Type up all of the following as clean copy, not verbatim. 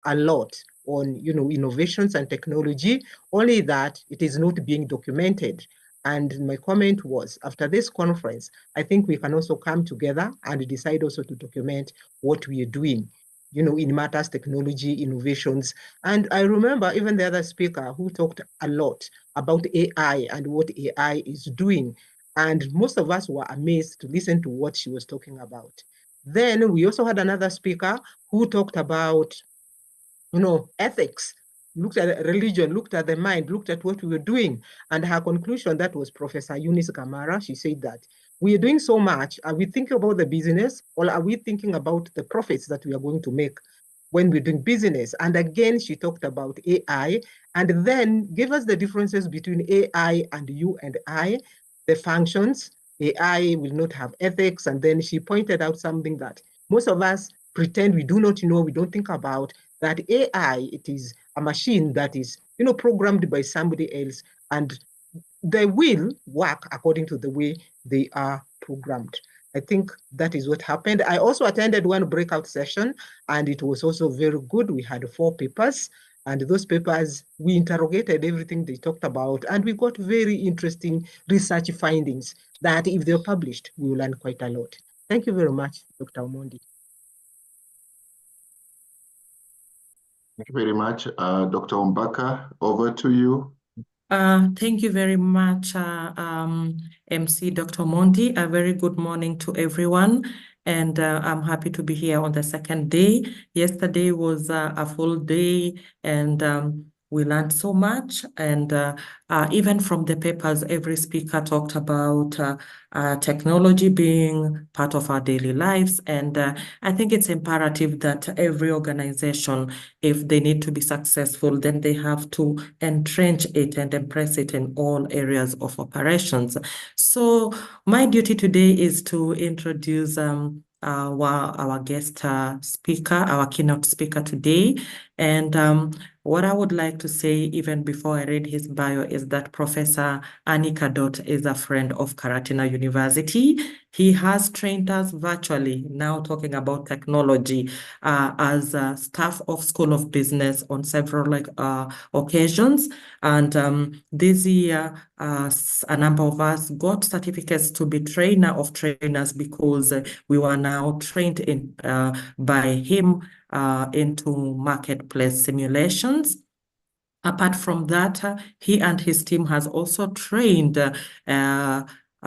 a lot on, innovations and technology, only that it is not being documented. And my comment was, after this conference, I think we can also come together and decide also to document what we are doing, in matters technology, innovations. And I remember even the other speaker who talked a lot about AI and what AI is doing. And most of us were amazed to listen to what she was talking about. Then we also had another speaker who talked about, ethics, looked at religion, looked at the mind, looked at what we were doing. And her conclusion, that was Professor Eunice Kamara. She said that we are doing so much. Are we thinking about the business, or are we thinking about the profits that we are going to make when we're doing business? And again, she talked about AI and then gave us the differences between AI and you and I, the functions. AI will not have ethics. And then she pointed out something that most of us pretend we do not know, we don't think about, that AI, it is a machine that is, programmed by somebody else, and they will work according to the way they are programmed. I think that is what happened. I also attended one breakout session, and it was also very good. We had 4 papers, and those papers, we interrogated everything they talked about, and we got very interesting research findings that if they're published, we will learn quite a lot. Thank you very much, Dr. Omondi. Thank you very much. Dr. Ombaka, over to you. Thank you very much, MC Dr. Omondi. A very good morning to everyone. And I'm happy to be here on the second day. Yesterday was a full day, and we learned so much. And even from the papers, every speaker talked about technology being part of our daily lives. And I think it's imperative that every organization, if they need to be successful, then they have to entrench it and impress it in all areas of operations. So my duty today is to introduce our guest speaker, our keynote speaker today. And what I would like to say, even before I read his bio, is that Professor Annie Cadot is a friend of Karatina University. He has trained us virtually, now talking about technology, as staff of School of Business on several occasions. And this year, a number of us got certificates to be trainer of trainers because we were now trained by him into marketplace simulations. Apart from that, he and his team has also trained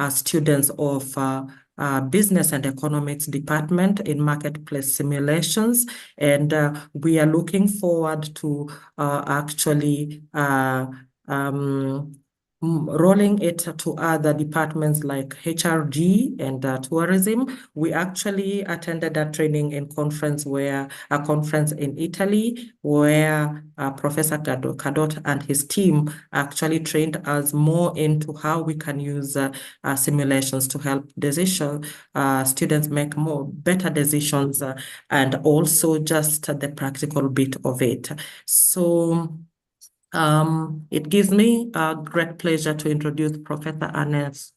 students of Business and Economics Department in marketplace simulations. And we are looking forward to actually rolling it to other departments like HRD and tourism. We actually attended a training and conference in Italy, where Professor Cadot and his team actually trained us more into how we can use simulations to help students make better decisions, and also just the practical bit of it. So it gives me a great pleasure to introduce Professor Ernest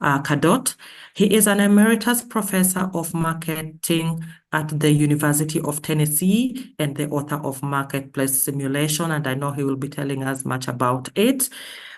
Cadot. He is an emeritus professor of marketing at the University of Tennessee and the author of Marketplace Simulation, and I know he will be telling us much about it.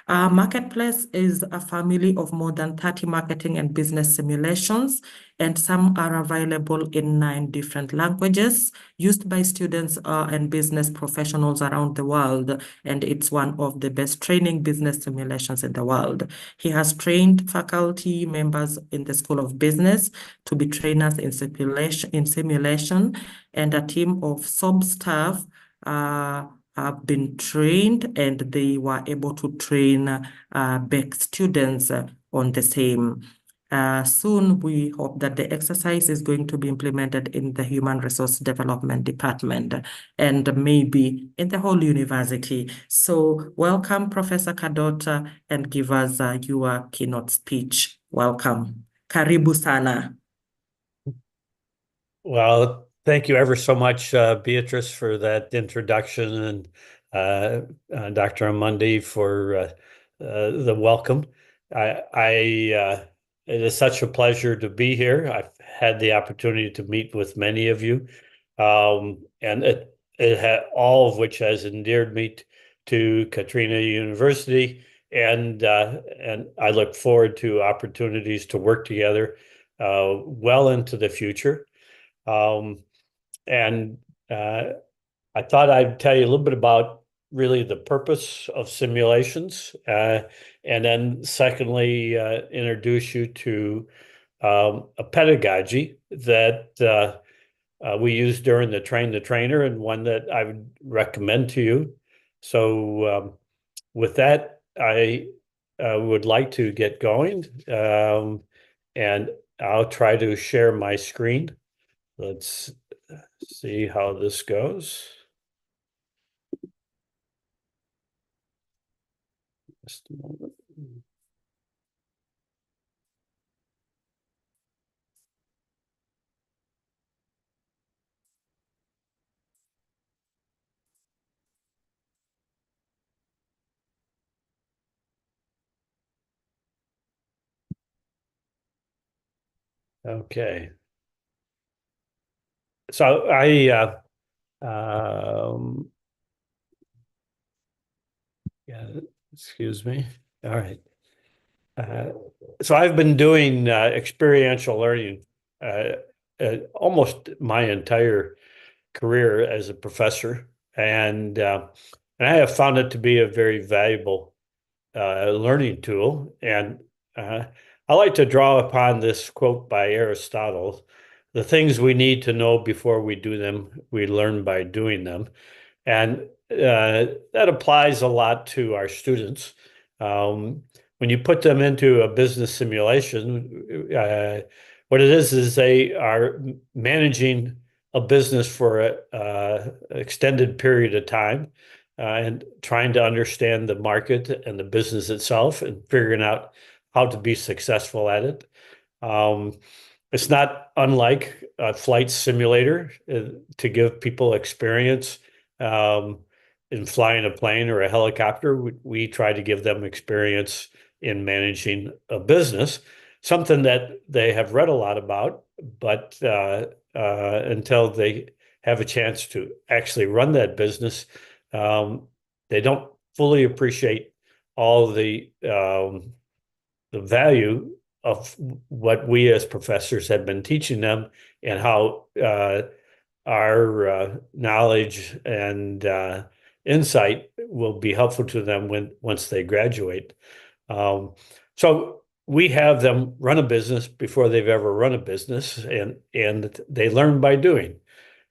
Marketplace is a family of more than 30 marketing and business simulations, and some are available in 9 different languages used by students and business professionals around the world, and it's one of the best training business simulations in the world. He has trained faculty members in the School of Business to be trainers in simulation, and a team of sub-staff have been trained, and they were able to train back students on the same. Soon, we hope that the exercise is going to be implemented in the Human Resource Development Department and maybe in the whole university. So welcome, Professor Cadot, and give us your keynote speech. Welcome. Karibu sana. Well, thank you ever so much, Beatrice, for that introduction, and Dr. Omondi for the welcome. It is such a pleasure to be here. I've had the opportunity to meet with many of you, and all of which has endeared me to Katrina University, and I look forward to opportunities to work together well into the future. And I thought I'd tell you a little bit about really the purpose of simulations, and then secondly, introduce you to a pedagogy that we use during the Train the Trainer, and one that I would recommend to you. So with that, I would like to get going, and I'll try to share my screen. Let's see how this goes. Just a moment. Okay. So yeah, excuse me. All right. So I've been doing experiential learning almost my entire career as a professor, and I have found it to be a very valuable learning tool. And I like to draw upon this quote by Aristotle: "The things we need to know before we do them, we learn by doing them." And that applies a lot to our students. When you put them into a business simulation, what it is they are managing a business for an extended period of time, and trying to understand the market and the business itself and figuring out how to be successful at it. It's not unlike a flight simulator to give people experience in flying a plane or a helicopter. We try to give them experience in managing a business, something that they have read a lot about, but until they have a chance to actually run that business, they don't fully appreciate all the value of what we as professors have been teaching them, and how our knowledge and insight will be helpful to them once they graduate. So we have them run a business before they've ever run a business, and they learn by doing.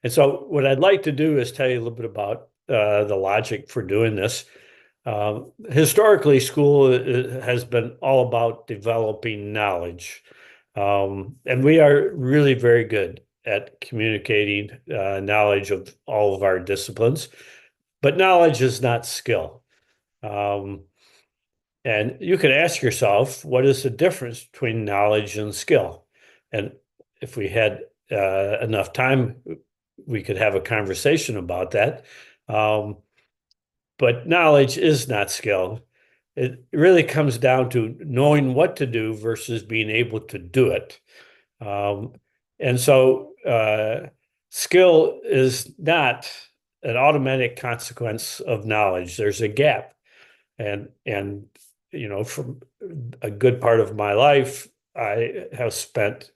And so what I'd like to do is tell you a little bit about the logic for doing this. Historically, school has been all about developing knowledge. And we are really very good at communicating knowledge of all of our disciplines, but knowledge is not skill. And you can ask yourself, what is the difference between knowledge and skill? And if we had enough time, we could have a conversation about that. But knowledge is not skill. It really comes down to knowing what to do versus being able to do it. And so skill is not an automatic consequence of knowledge. There's a gap. And you know, for a good part of my life, I have spent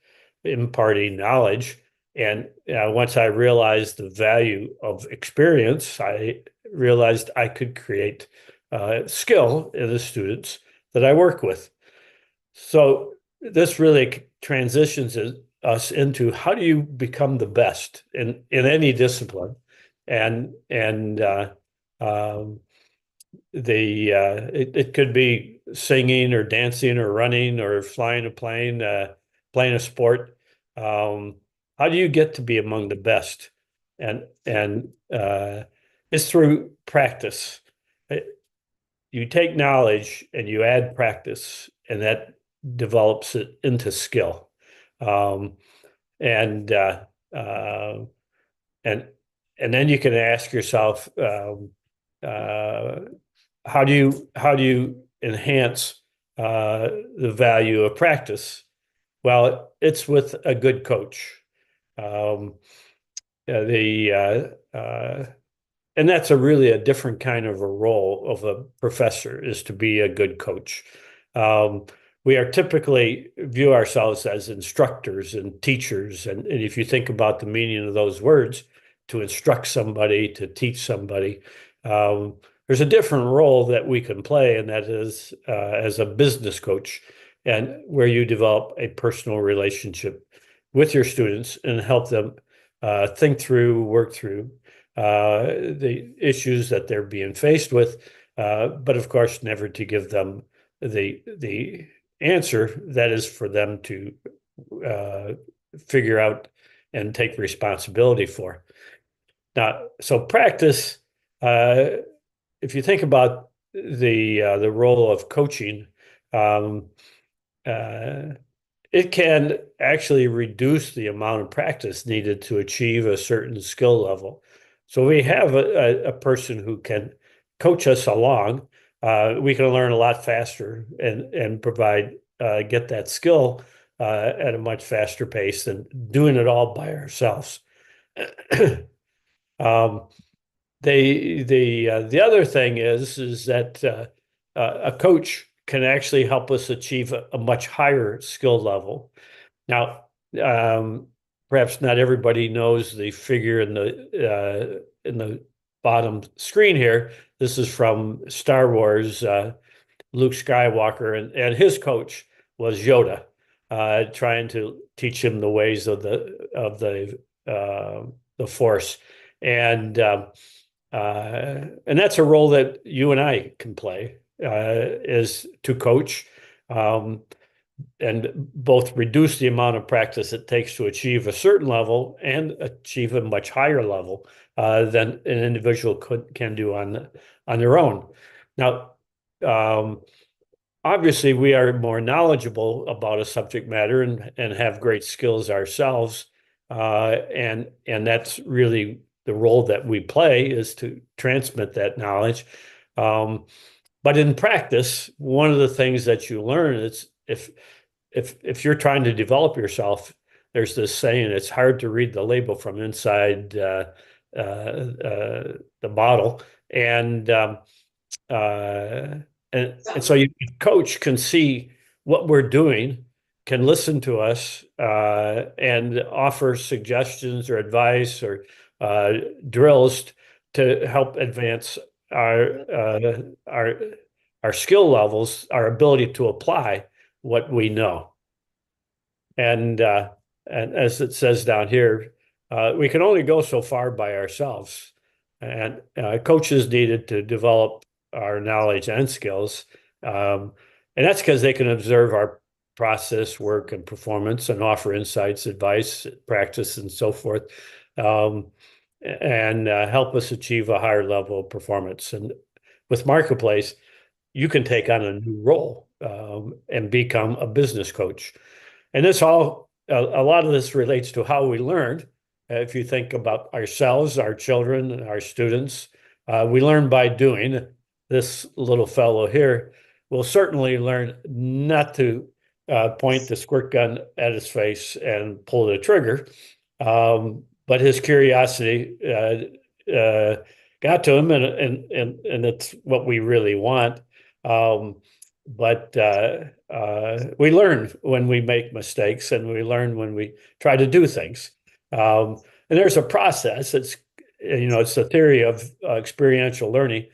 imparting knowledge. And once I realized the value of experience, I realized I could create skill in the students that I work with. So this really transitions us into, how do you become the best in any discipline? And it could be singing or dancing or running or flying a plane, playing a sport. How do you get to be among the best? And it's through practice. You take knowledge and you add practice, and that develops it into skill. And then you can ask yourself, how do you enhance the value of practice? Well, it's with a good coach. that's really a different kind of a role of a professor, is to be a good coach. We are typically view ourselves as instructors and teachers. And if you think about the meaning of those words, to instruct somebody, to teach somebody, there's a different role that we can play, and that is as a business coach, and where you develop a personal relationship with your students and help them think through, work through the issues that they're being faced with, but of course, never to give them the answer that is for them to figure out and take responsibility for. Now, so practice, if you think about the role of coaching, it can actually reduce the amount of practice needed to achieve a certain skill level. So we have a person who can coach us along. We can learn a lot faster and provide get that skill at a much faster pace than doing it all by ourselves. The other thing is that a coach can actually help us achieve a much higher skill level. Now, perhaps not everybody knows the figure in the bottom screen here. This is from Star Wars. Luke Skywalker and his coach was Yoda, trying to teach him the ways of the Force, and that's a role that you and I can play, is to coach, and both reduce the amount of practice it takes to achieve a certain level and achieve a much higher level than an individual can do on their own. Now, obviously, we are more knowledgeable about a subject matter and have great skills ourselves, and that's really the role that we play, is to transmit that knowledge. But in practice, one of the things that you learn is if you're trying to develop yourself, there's this saying, it's hard to read the label from inside the bottle, and so your coach can see what we're doing, can listen to us, and offer suggestions or advice or drills to help advance our skill levels, our ability to apply what we know. And as it says down here, we can only go so far by ourselves, and coaches needed to develop our knowledge and skills, and that's because they can observe our process, work, and performance, and offer insights, advice, practice, and so forth, and help us achieve a higher level of performance. And with Marketplace, you can take on a new role and become a business coach. And this all, a lot of this relates to how we learned. If you think about ourselves, our children, our students, we learn by doing. This little fellow here will certainly learn not to point the squirt gun at his face and pull the trigger. But his curiosity got to him, and it's what we really want. But we learn when we make mistakes, and we learn when we try to do things. And there's a process. It's the theory of experiential learning.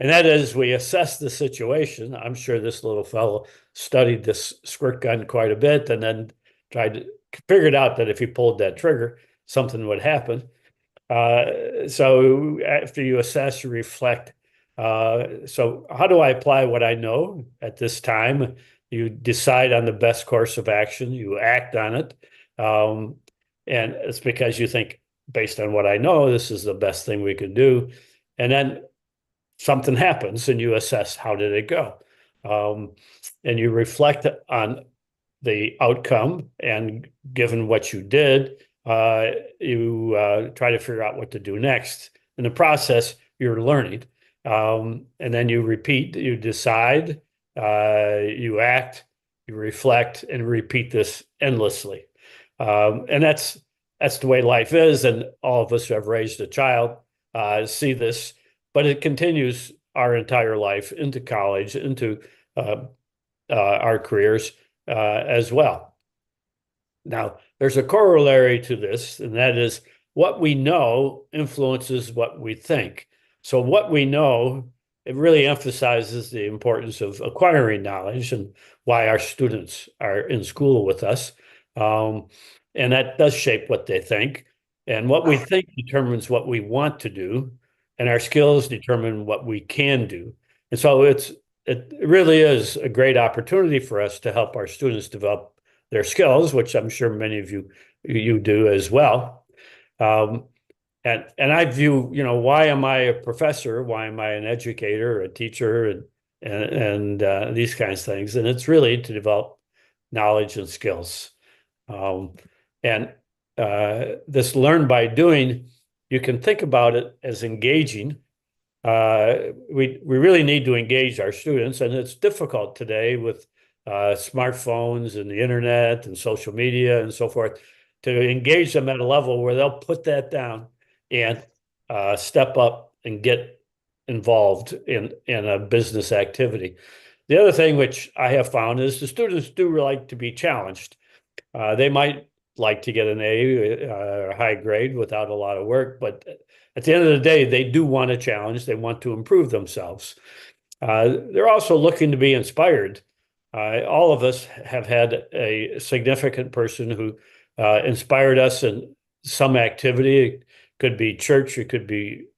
And that is, we assess the situation. I'm sure this little fellow studied this squirt gun quite a bit, and then figured out that if he pulled that trigger, something would happen. So after you assess, you reflect. So how do I apply what I know at this time? You decide on the best course of action. You act on it. And it's because you think, based on what I know, this is the best thing we could do. And then something happens, and you assess, how did it go? And you reflect on the outcome, and given what you did, you try to figure out what to do next. In the process, you're learning. And then you repeat, you decide, you act, you reflect, and repeat this endlessly. And that's the way life is. And all of us who have raised a child see this, but it continues our entire life into college, into our careers as well. Now, there's a corollary to this, and that is what we know influences what we think. So what we know, it really emphasizes the importance of acquiring knowledge and why our students are in school with us. And that does shape what they think. And what we think determines what we want to do, and our skills determine what we can do. And so it really is a great opportunity for us to help our students develop their skills, which I'm sure many of you do as well. And I view, why am I a professor? Why am I an educator, a teacher, and these kinds of things? And it's really to develop knowledge and skills. This learn by doing, you can think about it as engaging. We really need to engage our students, and it's difficult today with smartphones and the internet and social media and so forth to engage them at a level where they'll put that down and step up and get involved in a business activity. The other thing which I have found is the students do like to be challenged. They might like to get an A or a high grade without a lot of work, but at the end of the day, they do want a challenge. They want to improve themselves. They're also looking to be inspired. All of us have had a significant person who inspired us in some activity. It could be church, it could be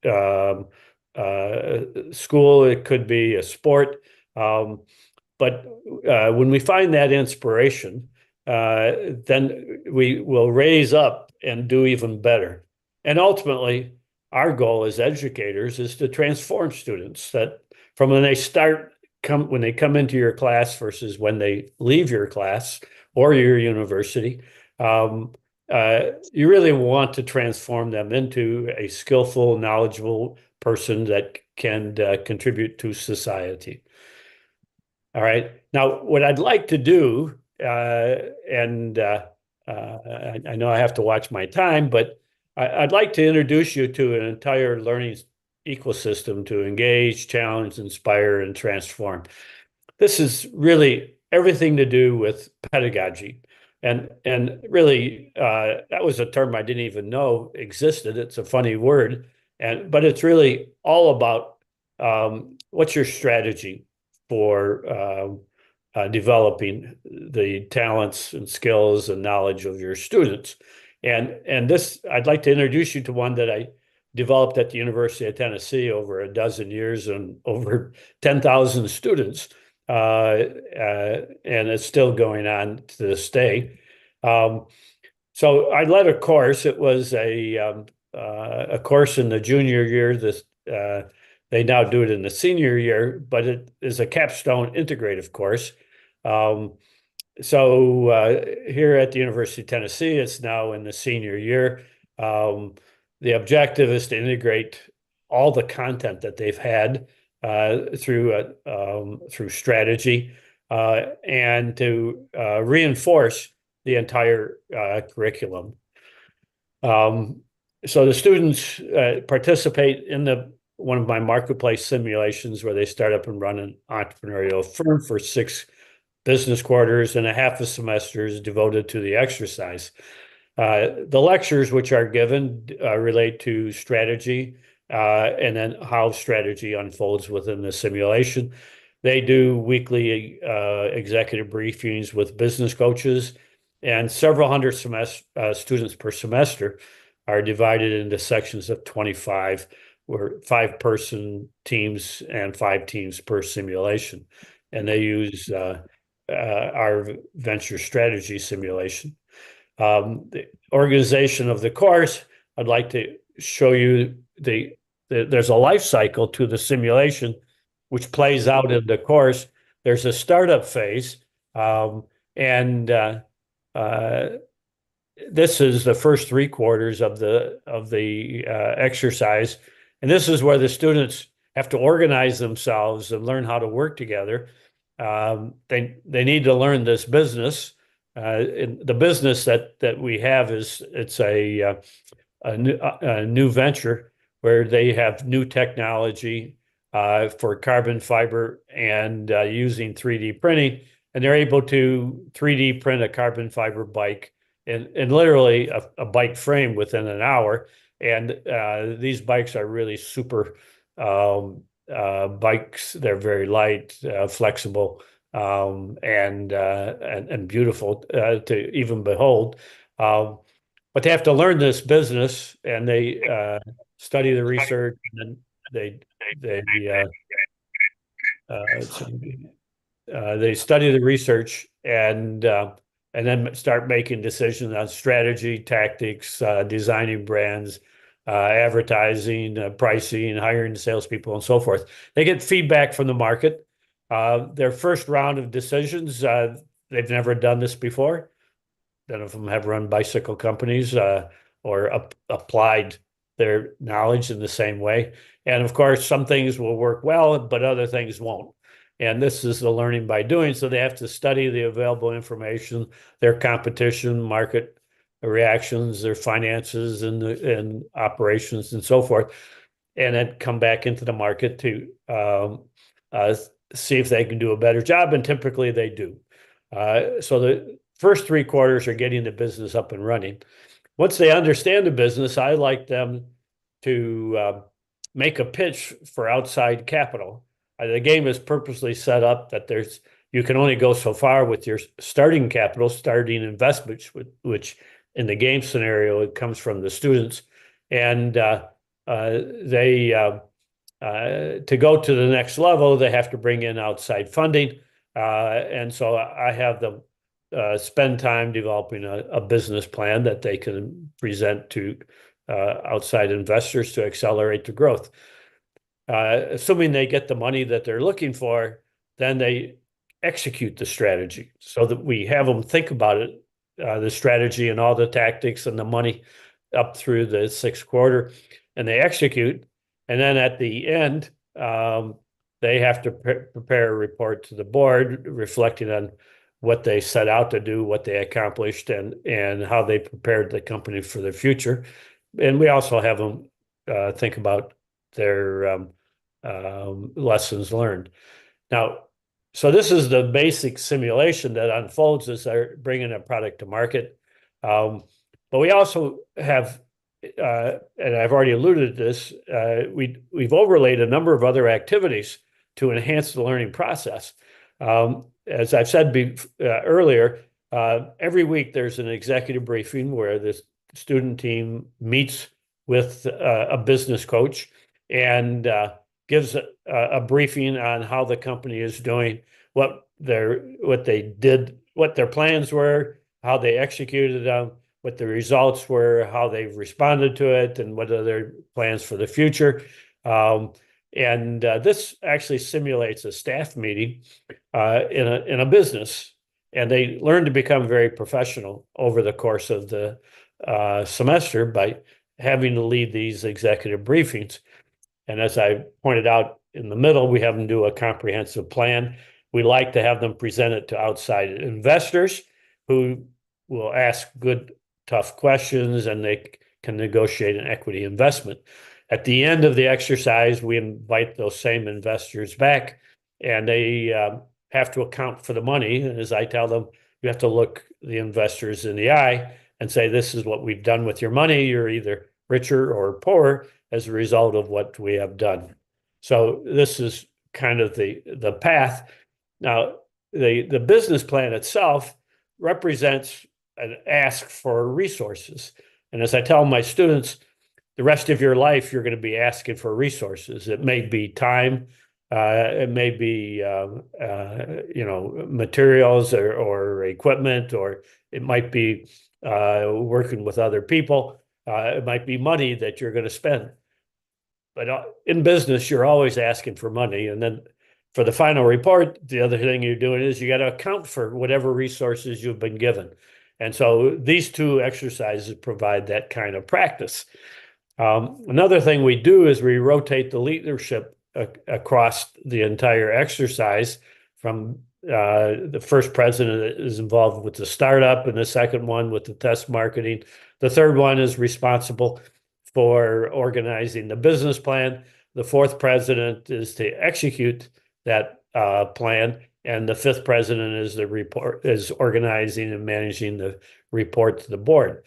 school, it could be a sport. But when we find that inspiration, then we will raise up and do even better. And ultimately, our goal as educators is to transform students, that from when they when they come into your class versus when they leave your class or your university, you really want to transform them into a skillful, knowledgeable person that can contribute to society. All right. Now, what I'd like to do, and I know I have to watch my time, but I'd like to introduce you to an entire learning ecosystem to engage, challenge, inspire, and transform. This is really everything to do with pedagogy. And really, that was a term I didn't even know existed. It's a funny word, but it's really all about what's your strategy for developing the talents and skills and knowledge of your students. And this, I'd like to introduce you to one that I developed at the University of Tennessee over a dozen years and over 10,000 students. And it's still going on to this day. So I led a course. It was a course in the junior year. They now do it in the senior year, but it is a capstone integrative course. So here at the University of Tennessee, it's now in the senior year. The objective is to integrate all the content that they've had through strategy and to reinforce the entire curriculum. So the students participate in one of my marketplace simulations where they start up and run an entrepreneurial firm for 6 business quarters, and a half a semester is devoted to the exercise. The lectures which are given relate to strategy and then how strategy unfolds within the simulation. They do weekly executive briefings with business coaches, and several hundred students per semester are divided into sections of 25, where 5-person teams and 5 teams per simulation. And they use our venture strategy simulation. The organization of the course, I'd like to show you there's a life cycle to the simulation, which plays out in the course. There's a startup phase, and this is the first 3 quarters of the exercise, and this is where the students have to organize themselves and learn how to work together. They need to learn this business. The business that we have it's a new venture where they have new technology for carbon fiber and using 3D printing, and they're able to 3D print a carbon fiber bike and literally a bike frame within an hour. And these bikes are really super bikes. They're very light, flexible, and beautiful to even behold. But they have to learn this business, and they study the research, and then they study the research and then start making decisions on strategy, tactics, designing brands, advertising, pricing, hiring salespeople, and so forth. They get feedback from the market. Their first round of decisions, they've never done this before. None of them have run bicycle companies or applied their knowledge in the same way. And of course, some things will work well, but other things won't. And this is the learning by doing. So they have to study the available information, their competition, market reactions, their finances, and operations, and so forth, and then come back into the market to see if they can do a better job. And typically they do. So the first 3 quarters are getting the business up and running. Once they understand the business, I like them to make a pitch for outside capital. The game is purposely set up that you can only go so far with your starting capital, starting investments, which in the game scenario, it comes from the students. And to go to the next level, they have to bring in outside funding. And so I have them spend time developing a business plan that they can present to outside investors to accelerate the growth. Assuming they get the money that they're looking for, then they execute the strategy so that we have them think about it, the strategy and all the tactics and the money up through the 6th quarter, and they execute. And then at the end, they have to prepare a report to the board reflecting on what they set out to do, what they accomplished, and how they prepared the company for the future. And we also have them think about their lessons learned. Now, so this is the basic simulation that unfolds as they're bringing a product to market. But we also have, and I've already alluded to this, we've overlaid a number of other activities to enhance the learning process. As I've said earlier, every week there's an executive briefing where the student team meets with a business coach and gives a briefing on how the company is doing, what they did, what their plans were, how they executed them, what the results were, how they've responded to it, and what are their plans for the future. And this actually simulates a staff meeting in a business, and they learn to become very professional over the course of the semester by having to lead these executive briefings. And as I pointed out in the middle, we have them do a comprehensive plan. We like to have them present it to outside investors who will ask good, tough questions, and they can negotiate an equity investment. At the end of the exercise, we invite those same investors back, and they have to account for the money. And as I tell them, you have to look the investors in the eye and say, this is what we've done with your money. You're either richer or poorer as a result of what we have done. So this is kind of the path. Now, the business plan itself represents an ask for resources. And as I tell my students, the rest of your life, you're going to be asking for resources. It may be time, it may be materials or equipment, or it might be working with other people. It might be money that you're going to spend. But in business, you're always asking for money. And then for the final report, the other thing you're doing is you got to account for whatever resources you've been given. And so these 2 exercises provide that kind of practice. Another thing we do is we rotate the leadership across the entire exercise. From the first president is involved with the startup, and the second one with the test marketing. The third one is responsible for organizing the business plan. The fourth president is to execute that plan, and the fifth president is organizing and managing the report to the board.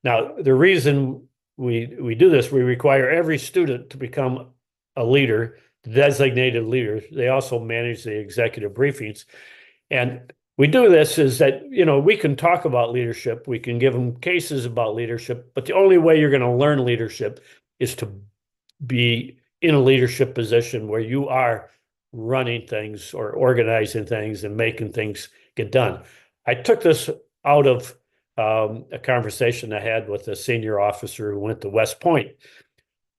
Now, the reason we do this, we require every student to become a leader, designated leader. They also manage the executive briefings. And we do this is that, we can talk about leadership, we can give them cases about leadership, but the only way you're going to learn leadership is to be in a leadership position where you are running things or organizing things and making things get done. I took this out of a conversation I had with a senior officer who went to West Point.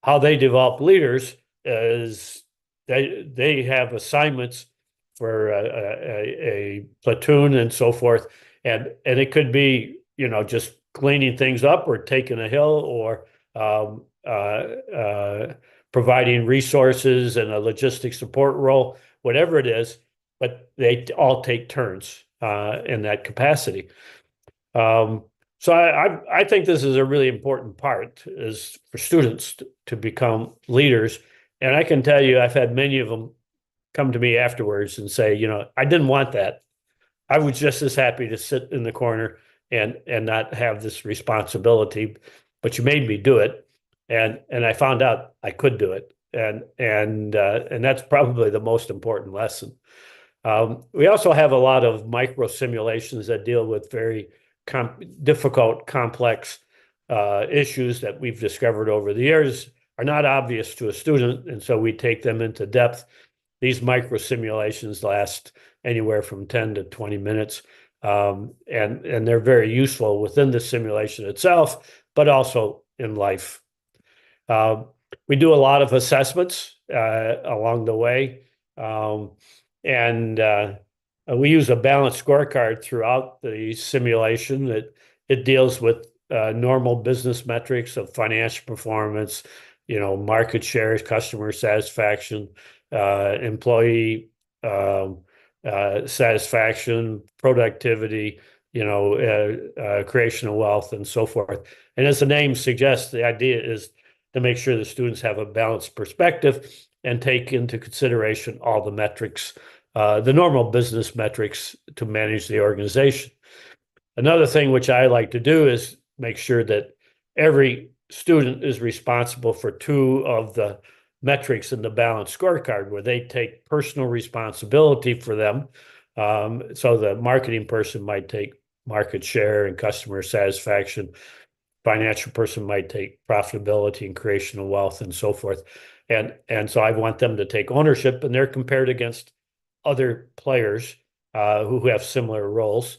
How they develop leaders is they have assignments for a platoon and so forth, and it could be just cleaning things up or taking a hill or providing resources and a logistic support role, whatever it is, but they all take turns in that capacity. So I think this is a really important part, is for students to become leaders. And I can tell you, I've had many of them come to me afterwards and say, I didn't want that. I was just as happy to sit in the corner and not have this responsibility, but you made me do it. And I found out I could do it. And that's probably the most important lesson. We also have a lot of micro simulations that deal with very difficult, complex issues that we've discovered over the years are not obvious to a student, and so we take them into depth. These micro simulations last anywhere from 10 to 20 minutes, and they're very useful within the simulation itself, but also in life. We do a lot of assessments along the way, and we use a balanced scorecard throughout the simulation. That it deals with normal business metrics of financial performance, market shares, customer satisfaction, employee satisfaction, productivity, creation of wealth, and so forth. And as the name suggests, the idea is to make sure the students have a balanced perspective and take into consideration all the metrics, the normal business metrics to manage the organization. Another thing which I like to do is make sure that every student is responsible for two of the metrics in the balanced scorecard, where they take personal responsibility for them. So the marketing person might take market share and customer satisfaction. Financial person might take profitability and creation of wealth and so forth. And so I want them to take ownership, and they're compared against other players who have similar roles.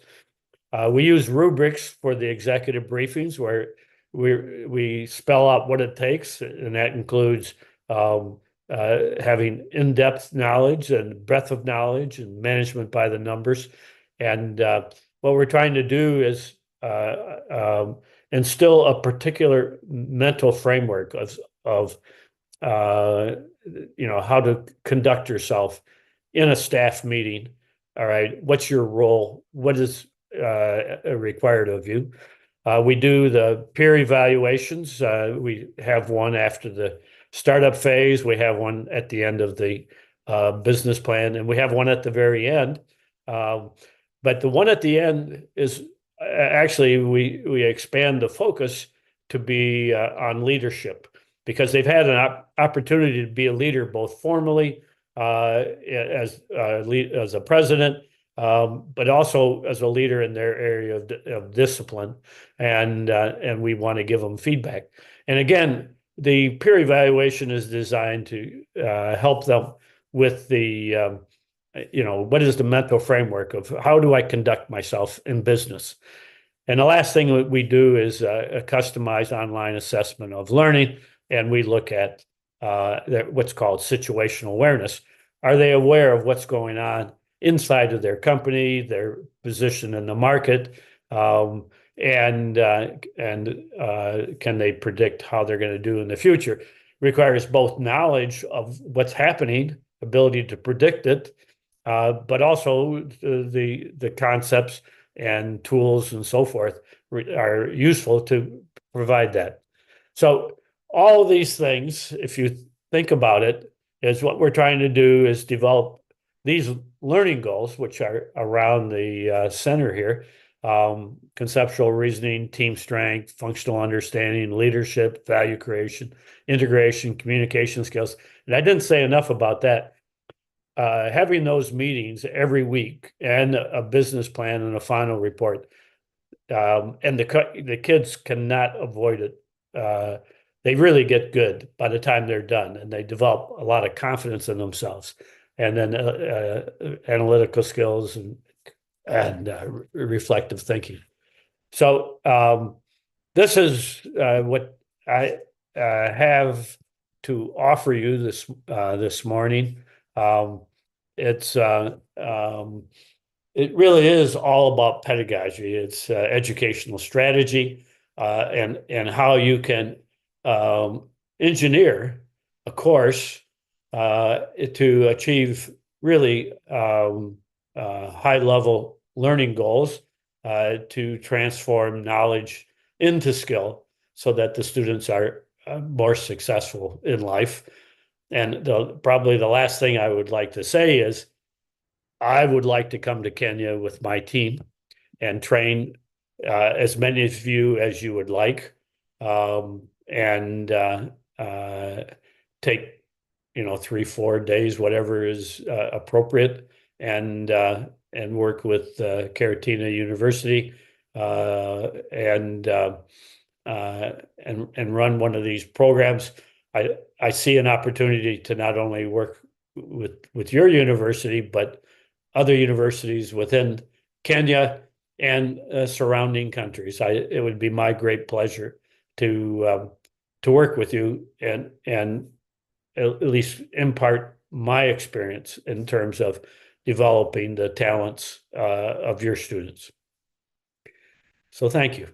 We use rubrics for the executive briefings, where we spell out what it takes, and that includes having in-depth knowledge and breadth of knowledge and management by the numbers. And what we're trying to do is instill a particular mental framework of how to conduct yourself in a staff meeting. All right, what's your role? What is required of you? We do the peer evaluations. We have one after the startup phase. We have one at the end of the business plan, and we have one at the very end. But the one at the end is actually we expand the focus to be on leadership, because they've had an opportunity to be a leader both formally as a president, but also as a leader in their area of discipline, and we want to give them feedback. And again, the peer evaluation is designed to help them with the what is the mental framework of how do I conduct myself in business. And the last thing that we do is a customized online assessment of learning, and we look at what's called situational awareness. Are they aware of what's going on inside of their company, their position in the market, and can they predict how they're going to do in the future? Requires both knowledge of what's happening, ability to predict it, but also the concepts and tools and so forth are useful to provide that. So all these things, if you think about it, is what we're trying to do is develop these learning goals, which are around the center here. Conceptual reasoning, team strength, functional understanding, leadership, value creation, integration, communication skills. And I didn't say enough about that. Having those meetings every week and a business plan and a final report. And the kids cannot avoid it. They really get good by the time they're done, and they develop a lot of confidence in themselves, and then analytical skills and reflective thinking. So this is what I have to offer you this morning. It really is all about pedagogy. It's educational strategy and how you can engineer a course to achieve really high-level learning goals to transform knowledge into skill so that the students are more successful in life. And probably the last thing I would like to say is I would like to come to Kenya with my team and train as many of you as you would like, and take 3-4 days, whatever is appropriate, and work with Karatina University and run one of these programs. I see an opportunity to not only work with your university, but other universities within Kenya and surrounding countries. It would be my great pleasure to work with you and at least impart my experience in terms of developing the talents of your students. So thank you.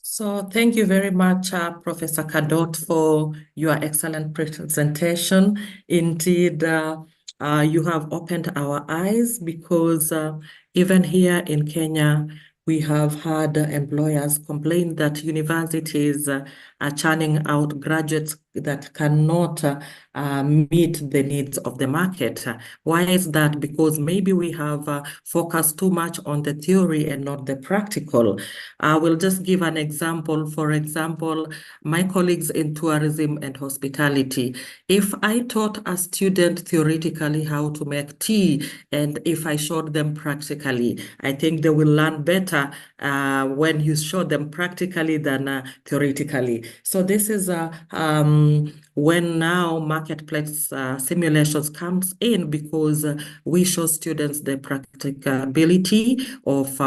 So thank you very much, Professor Kadot, for your excellent presentation. Indeed, you have opened our eyes, because even here in Kenya, we have had employers complain that universities are churning out graduates that cannot meet the needs of the market. Why is that? Because maybe we have focused too much on the theory and not the practical. I will just give an example. For example, my colleagues in tourism and hospitality, if I taught a student theoretically how to make tea, and if I showed them practically, I think they will learn better when you show them practically than theoretically. So this is when now marketplace simulations comes in, because we show students the practicability of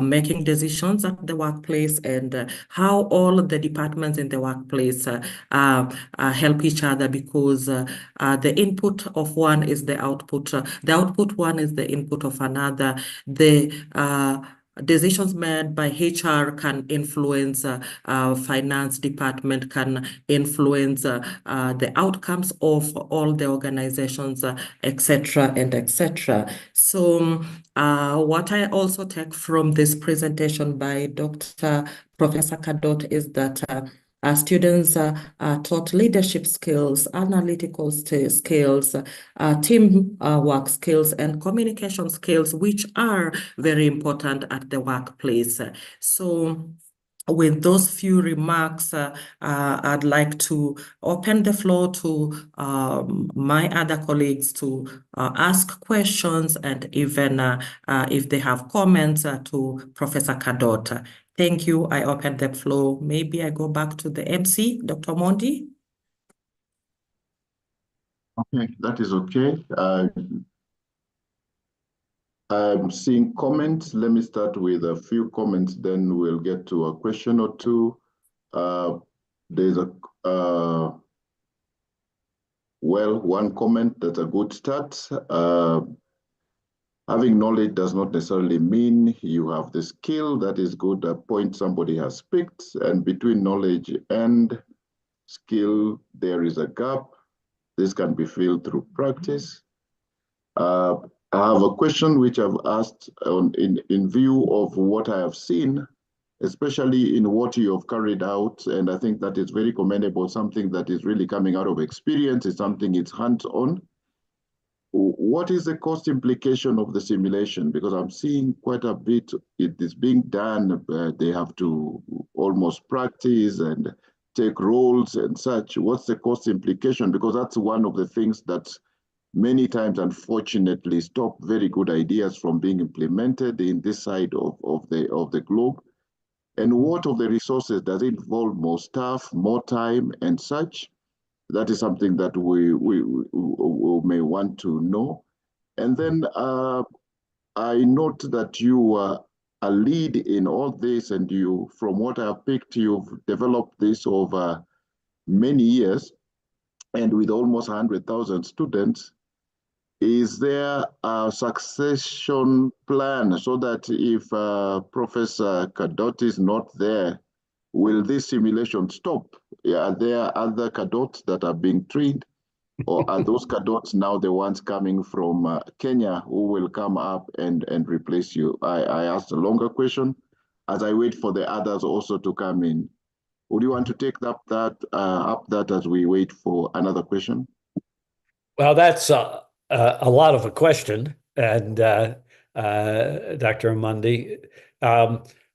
making decisions at the workplace, and how all the departments in the workplace help each other, because the input of one is the output. The output one is the input of another. The decisions made by HR can influence finance department, can influence the outcomes of all the organizations, etc. and etc. So what I also take from this presentation by Professor Kadot is that students are taught leadership skills, analytical skills, team work skills, and communication skills, which are very important at the workplace. So with those few remarks, I'd like to open the floor to my other colleagues to ask questions, and even if they have comments to Professor Kadot. Thank you. I open the floor. Maybe I go back to the MC, Dr. Mondi. Okay, that is okay. I'm seeing comments. Let me start with a few comments, then we'll get to a question or two. There's one comment that's a good start. Having knowledge does not necessarily mean you have the skill. That is good. A point somebody has picked, and between knowledge and skill, there is a gap. This can be filled through practice. I have a question which I've asked in view of what I have seen especially in what you have carried out. And I think that is very commendable, something that is really coming out of experience, it's something it's hands-on. What is the cost implication of the simulation? Because I'm seeing quite a bit, it is being done, they have to almost practice and take roles and such. What's the cost implication? Because that's one of the things that many times, unfortunately, stop very good ideas from being implemented in this side of the globe. And what of the resources? Does it involve more staff, more time and such? That is something that we may want to know. And then I note that you are a lead in all this, and you, from what I've picked, you've developed this over many years, and with almost 100,000 students. Is there a succession plan so that if Professor Kadoti is not there, will this simulation stop? Are there other Kadots that are being trained? Or are those Kadots now the ones coming from Kenya who will come up and replace you? I asked a longer question as I wait for the others also to come in. Would you want to take up that as we wait for another question? Well, that's a lot of a question, and Dr. Amundi.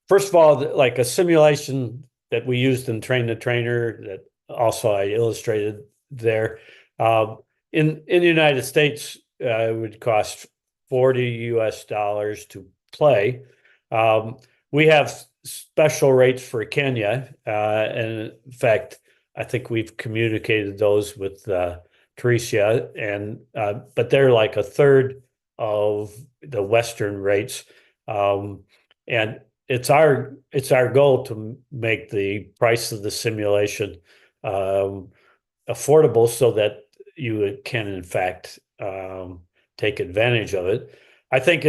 First of all, like a simulation that we used in Train the Trainer that also I illustrated there, in the United States, it would cost $40 to play. We have special rates for Kenya, and in fact, I think we've communicated those with Teresa, and but they're like a third of the Western rates, and it's our goal to make the price of the simulation affordable so that you can in fact take advantage of it. I think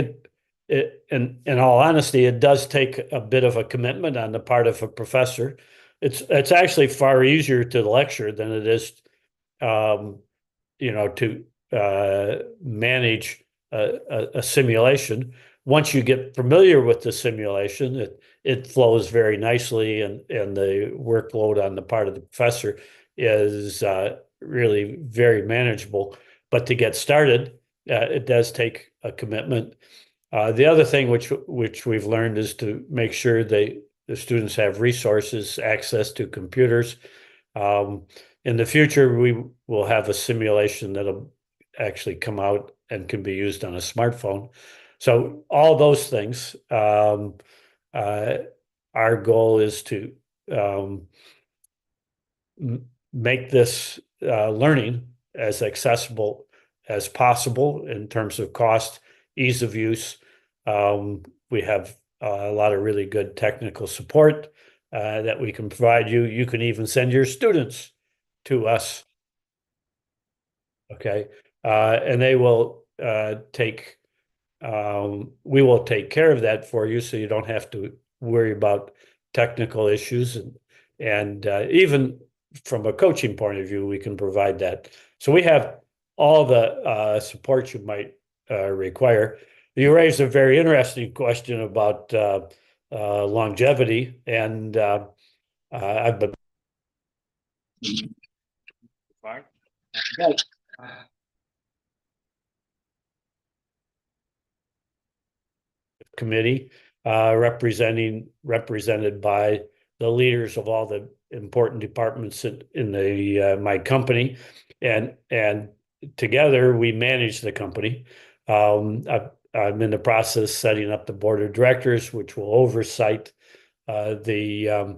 in all honesty, it does take a bit of a commitment on the part of a professor. It's actually far easier to lecture than it is to manage a simulation. Once you get familiar with the simulation, it flows very nicely, and the workload on the part of the professor is really very manageable. But to get started, it does take a commitment. The other thing which we've learned is to make sure the students have resources, access to computers. In the future, we will have a simulation that'll actually come out and can be used on a smartphone. So all those things, our goal is to make this learning as accessible as possible in terms of cost, ease of use. We have a lot of really good technical support that we can provide you. You can even send your students to us. Okay. And they will we will take care of that for you, so you don't have to worry about technical issues, and even from a coaching point of view, we can provide that. So we have all the support you might require. You raised a very interesting question about longevity, and I've been committee represented by the leaders of all the important departments in my company, and together we manage the company. I'm in the process of setting up the board of directors, which will oversight the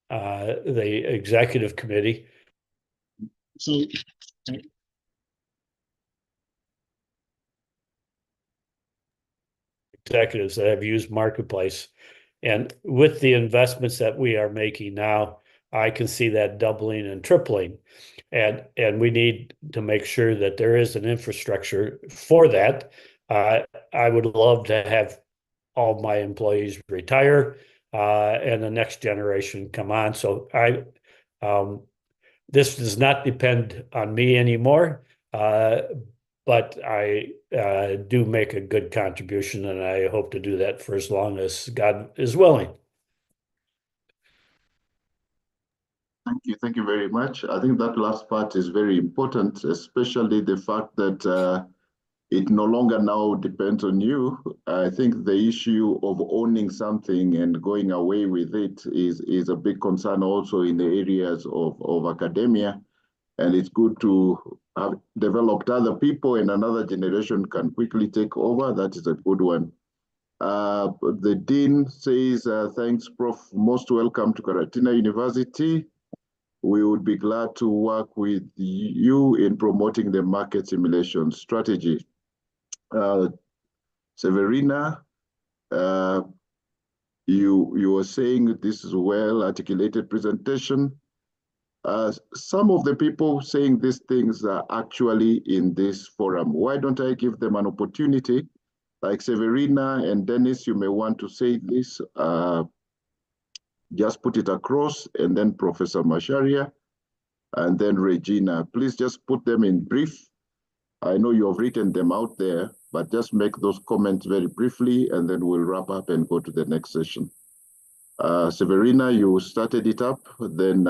executive committee. So executives that have used Marketplace, and with the investments that we are making now, I can see that doubling and tripling, and we need to make sure that there is an infrastructure for that. I would love to have all my employees retire and the next generation come on. So this does not depend on me anymore, but I do make a good contribution, and I hope to do that for as long as God is willing. Thank you very much. I think that last part is very important, especially the fact that it no longer now depends on you. I think the issue of owning something and going away with it is a big concern also in the areas of academia. And it's good to have developed other people and another generation can quickly take over. That is a good one. The Dean says, thanks, Prof. Most welcome to Karatina University. We would be glad to work with you in promoting the market simulation strategy. Severina, you were saying this is a well-articulated presentation. Some of the people saying these things are actually in this forum. Why don't I give them an opportunity? Like Severina and Dennis, you may want to say this. Just put it across, and then Professor Macharia, and then Regina. Please just put them in brief. I know you have written them out there, but just make those comments very briefly, and then we'll wrap up and go to the next session. Severina, you started it up, then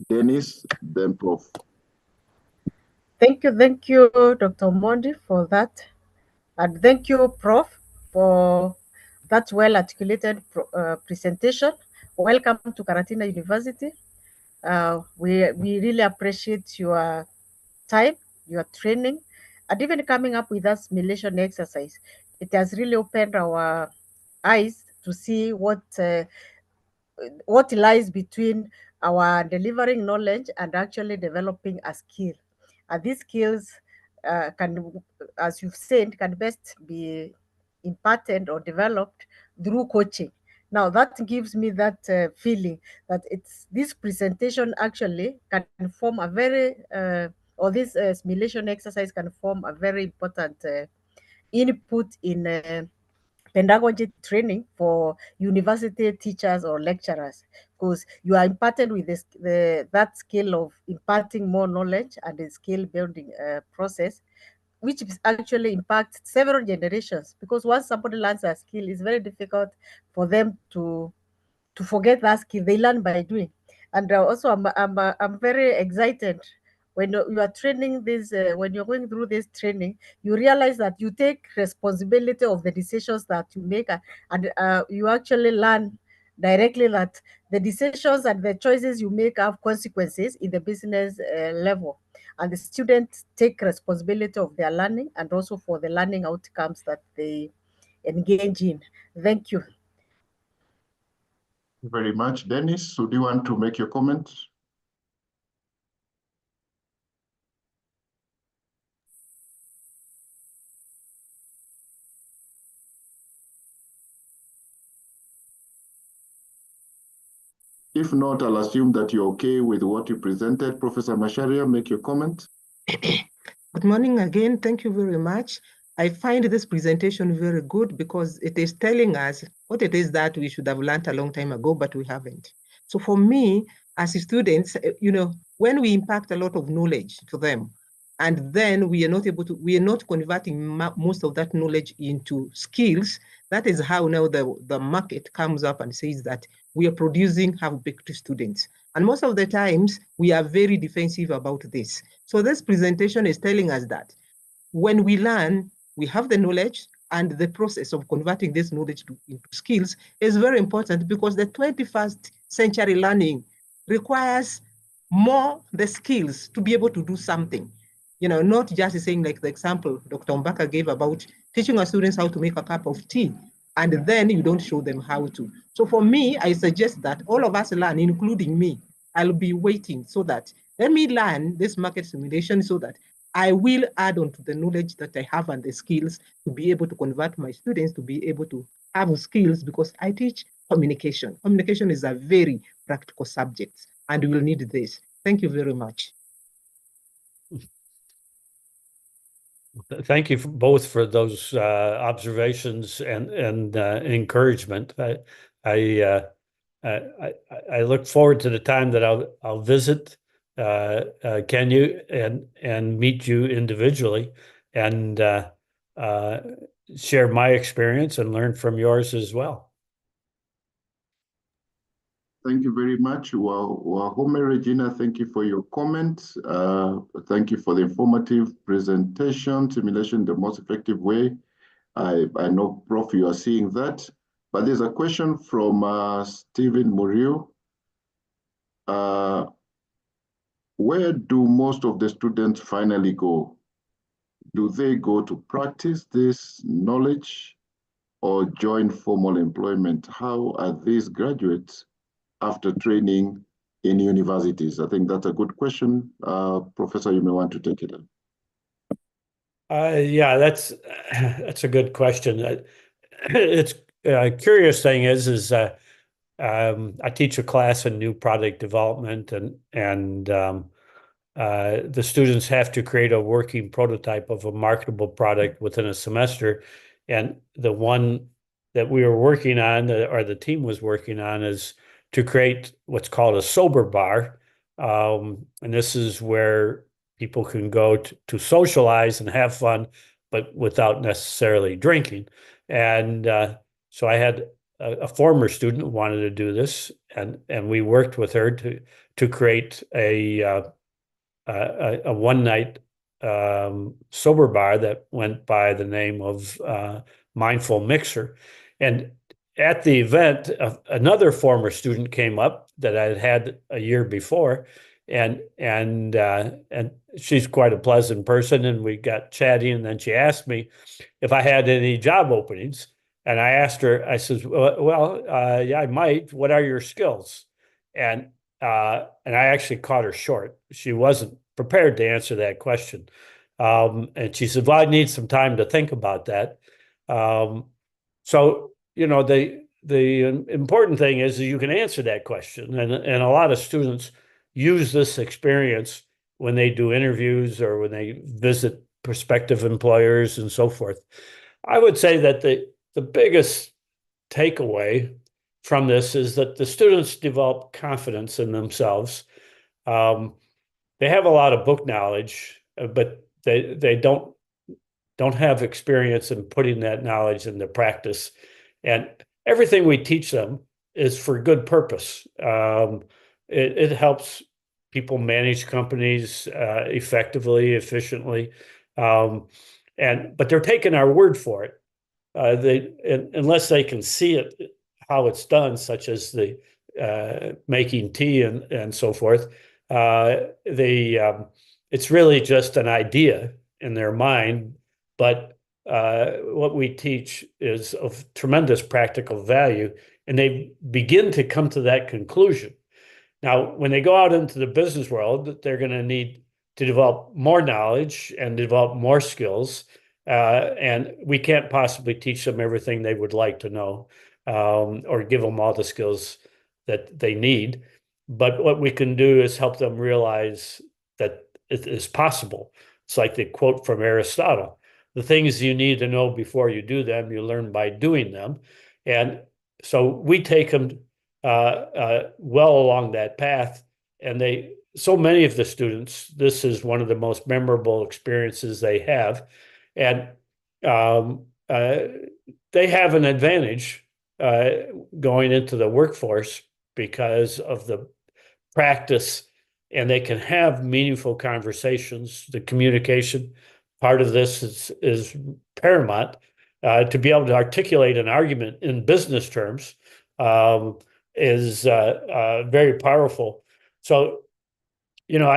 Dennis, then Prof. Thank you, Dr. Mondi, for that. And thank you, Prof, for that well-articulated presentation. Welcome to Karatina University. We really appreciate your time, your training, and even coming up with that simulation exercise. It has really opened our eyes to see what lies between our delivering knowledge and actually developing a skill. And these skills can, as you've said, can best be imparted or developed through coaching. Now that gives me that feeling that this presentation actually can form a very, or this simulation exercise can form a very important input in pedagogy training for university teachers or lecturers, because you are imparted with that skill of imparting more knowledge and the skill building process, which actually impacts several generations. Because once somebody learns a skill, it's very difficult for them to forget that skill. They learn by doing. And also, I'm very excited when you are training this, when you're going through this training, you realize that you take responsibility of the decisions that you make, and you actually learn directly that the decisions and the choices you make have consequences in the business level, and the students take responsibility of their learning and also for the learning outcomes that they engage in. Thank you. Thank you very much. Dennis, so do you want to make your comment? If not, I'll assume that you're okay with what you presented. Professor Macharia, make your comment. Good morning again. Thank you very much. I find this presentation very good because it is telling us what it is that we should have learned a long time ago, but we haven't. So for me, as students, when we impact a lot of knowledge to them, and then we are not converting most of that knowledge into skills, that is how now the market comes up and says that we are producing half-baked students. And most of the times, we are very defensive about this. So this presentation is telling us that when we learn, we have the knowledge, and the process of converting this knowledge into skills is very important, because the 21st century learning requires more the skills to be able to do something. Not just saying, like the example Dr. Mbaka gave about teaching our students how to make a cup of tea, and then you don't show them how to. So for me, I suggest that all of us learn, including me. I'll be waiting so that let me learn this market simulation so that I will add on to the knowledge that I have and the skills to be able to convert my students to be able to have skills, because I teach communication. Communication is a very practical subject, and we will need this. Thank you very much. Thank you both for those observations and encouragement. I look forward to the time that I'll visit Kenya and meet you individually and share my experience and learn from yours as well. Thank you very much. Wahome Regina, thank you for your comments. Thank you for the informative presentation, simulation, the most effective way. I know, Prof, you are seeing that. But there's a question from Stephen Murillo. Where do most of the students finally go? Do they go to practice this knowledge or join formal employment? How are these graduates after training in universities? I think that's a good question. Professor, you may want to take it up. Yeah, that's a good question. It's curious thing is I teach a class in new product development, and the students have to create a working prototype of a marketable product within a semester. And the one that we were working on, or the team was working on, is to create what's called a sober bar. And this is where people can go to socialize and have fun, but without necessarily drinking. And so I had a former student who wanted to do this, and we worked with her to create a one night sober bar that went by the name of Mindful Mixer. And at the event, another former student came up that I had a year before, and she's quite a pleasant person, and we got chatting, and then she asked me if I had any job openings. And I asked her, I said, well, yeah, I might. What are your skills? And I actually caught her short. She wasn't prepared to answer that question. And she said, well, I need some time to think about that. So, you know, the important thing is that you can answer that question. And a lot of students use this experience when they do interviews or when they visit prospective employers and so forth. I would say that the biggest takeaway from this is that the students develop confidence in themselves. They have a lot of book knowledge, but they don't have experience in putting that knowledge into practice. And everything we teach them is for good purpose. It helps people manage companies effectively, efficiently, but they're taking our word for it. Unless they can see it, how it's done, such as the making tea and so forth, it's really just an idea in their mind. But what we teach is of tremendous practical value, and they begin to come to that conclusion. Now, when they go out into the business world, they're going to need to develop more knowledge and develop more skills. And we can't possibly teach them everything they would like to know, or give them all the skills that they need. But what we can do is help them realize that it is possible. It's like the quote from Aristotle: the things you need to know before you do them, you learn by doing them. And so we take them well along that path. And so many of the students, this is one of the most memorable experiences they have. And they have an advantage going into the workforce because of the practice, and they can have meaningful conversations. The communication part of this is paramount. To be able to articulate an argument in business terms is very powerful. So, you know,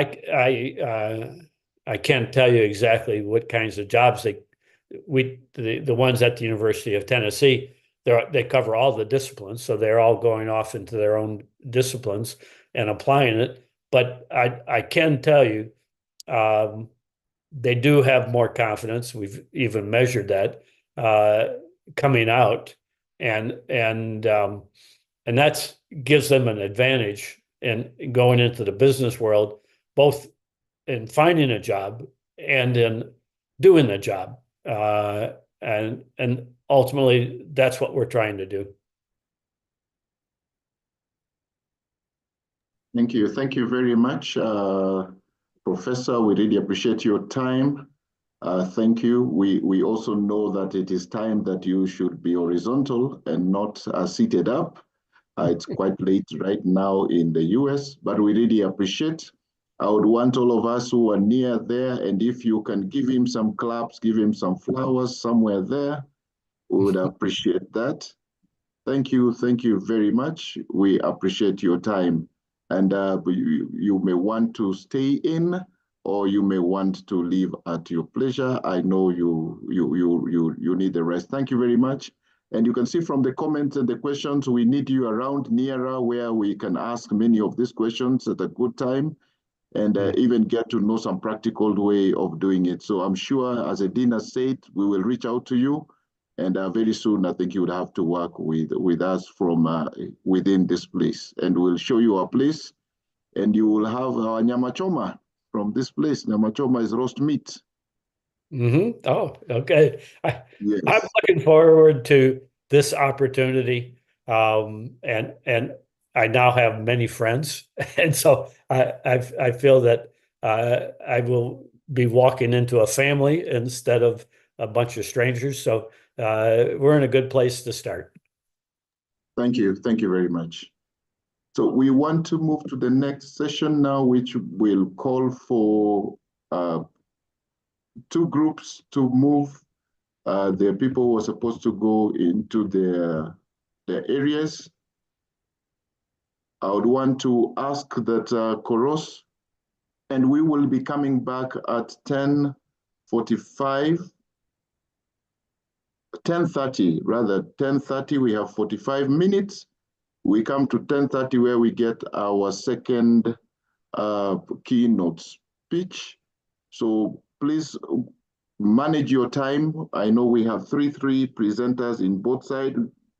I can't tell you exactly what kinds of jobs the ones at the University of Tennessee, they cover all the disciplines, so they're all going off into their own disciplines and applying it. But I can tell you, they do have more confidence. We've even measured that coming out, and that gives them an advantage in going into the business world, both in finding a job and in doing the job. And ultimately, that's what we're trying to do. Thank you. Thank you very much, Professor. We really appreciate your time. Thank you. We also know that it is time that you should be horizontal and not seated up. It's quite late right now in the US, but we really appreciate. I would want all of us who are near there, and if you can give him some claps, give him some flowers somewhere there, we would appreciate that. Thank you very much. We appreciate your time. And you may want to stay in, or you may want to leave at your pleasure. I know you need the rest. Thank you very much. And you can see from the comments and the questions, we need you around NERA where we can ask many of these questions at a good time and even get to know some practical way of doing it. So I'm sure, as Edina said, we will reach out to you. And very soon, I think you would have to work with us from within this place. And we'll show you our place. And you will have our nyama choma from this place. Nyama choma is roast meat. Mm-hmm. Oh, okay. Yes. I'm looking forward to this opportunity. And I now have many friends. And so I feel that I will be walking into a family instead of a bunch of strangers. So we're in a good place to start. Thank you. Thank you very much. So we want to move to the next session now, which will call for two groups to move. The people who are supposed to go into their areas. I would want to ask that Koros, and we will be coming back at 10:45. 10:30, rather 10:30, we have 45 minutes. We come to 10:30 where we get our second keynote speech. So please manage your time. I know we have three presenters in both sides.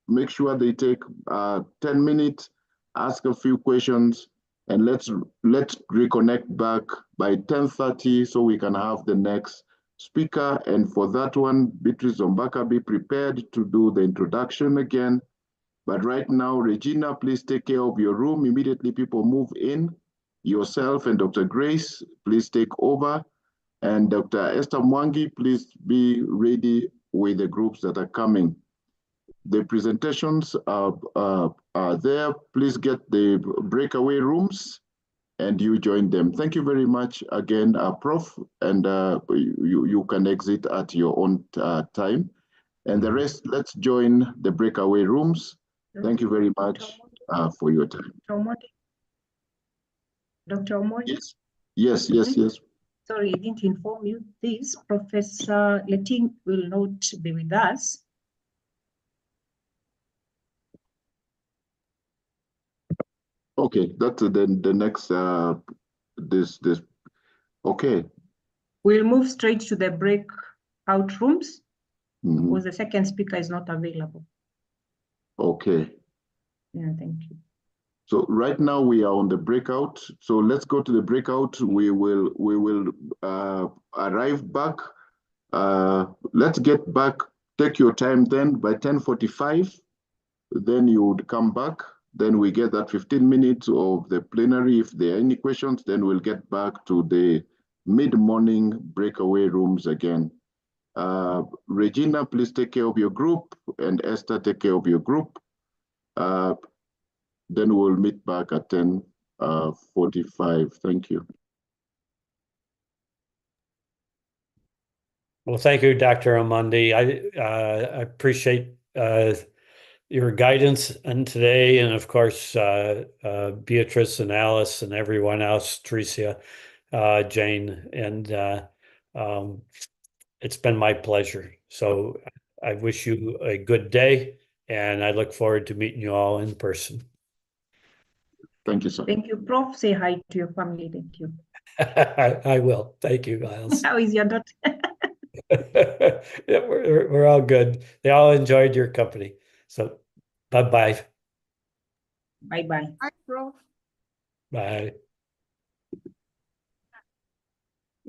Make sure they take 10 minutes, ask a few questions, and let's reconnect back by 10:30 so we can have the next speaker. And for that one, Beatrice Zombaka, be prepared to do the introduction again. But right now, Regina, please take care of your room. Immediately people move in. Yourself and Dr. Grace, please take over. And Dr. Esther Mwangi, please be ready with the groups that are coming. The presentations are there. Please get the breakaway rooms and you join them. Thank you very much again, Prof. And you can exit at your own time. And the rest, let's join the breakaway rooms. Thank you very much for your time. Dr. Omondi? Yes. Sorry, I didn't inform you this. Professor Leting will not be with us. Okay, that's the next, this, okay. We'll move straight to the breakout rooms because the second speaker is not available. Okay. Yeah, thank you. So right now we are on the breakout. So let's go to the breakout. We will arrive back. Let's get back. Take your time then by 10:45. Then you would come back. Then we get that 15 minutes of the plenary. If there are any questions, then we'll get back to the mid-morning breakaway rooms again. Regina, please take care of your group, and Esther, take care of your group. Then we'll meet back at 10:45. Thank you. Well, thank you, Dr. Omondi. I appreciate your guidance and today, and of course, Beatrice and Alice and everyone else, Tricia, Jane, and it's been my pleasure. So I wish you a good day, and I look forward to meeting you all in person. Thank you, sir. Thank you, Prof. Say hi to your family. Thank you. I will. Thank you, Giles. How is your daughter? Yeah, we're all good. They all enjoyed your company. So bye-bye. Bye-bye. Hi, Prof. Bye.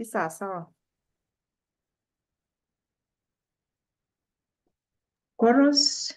Sawa. Chorus.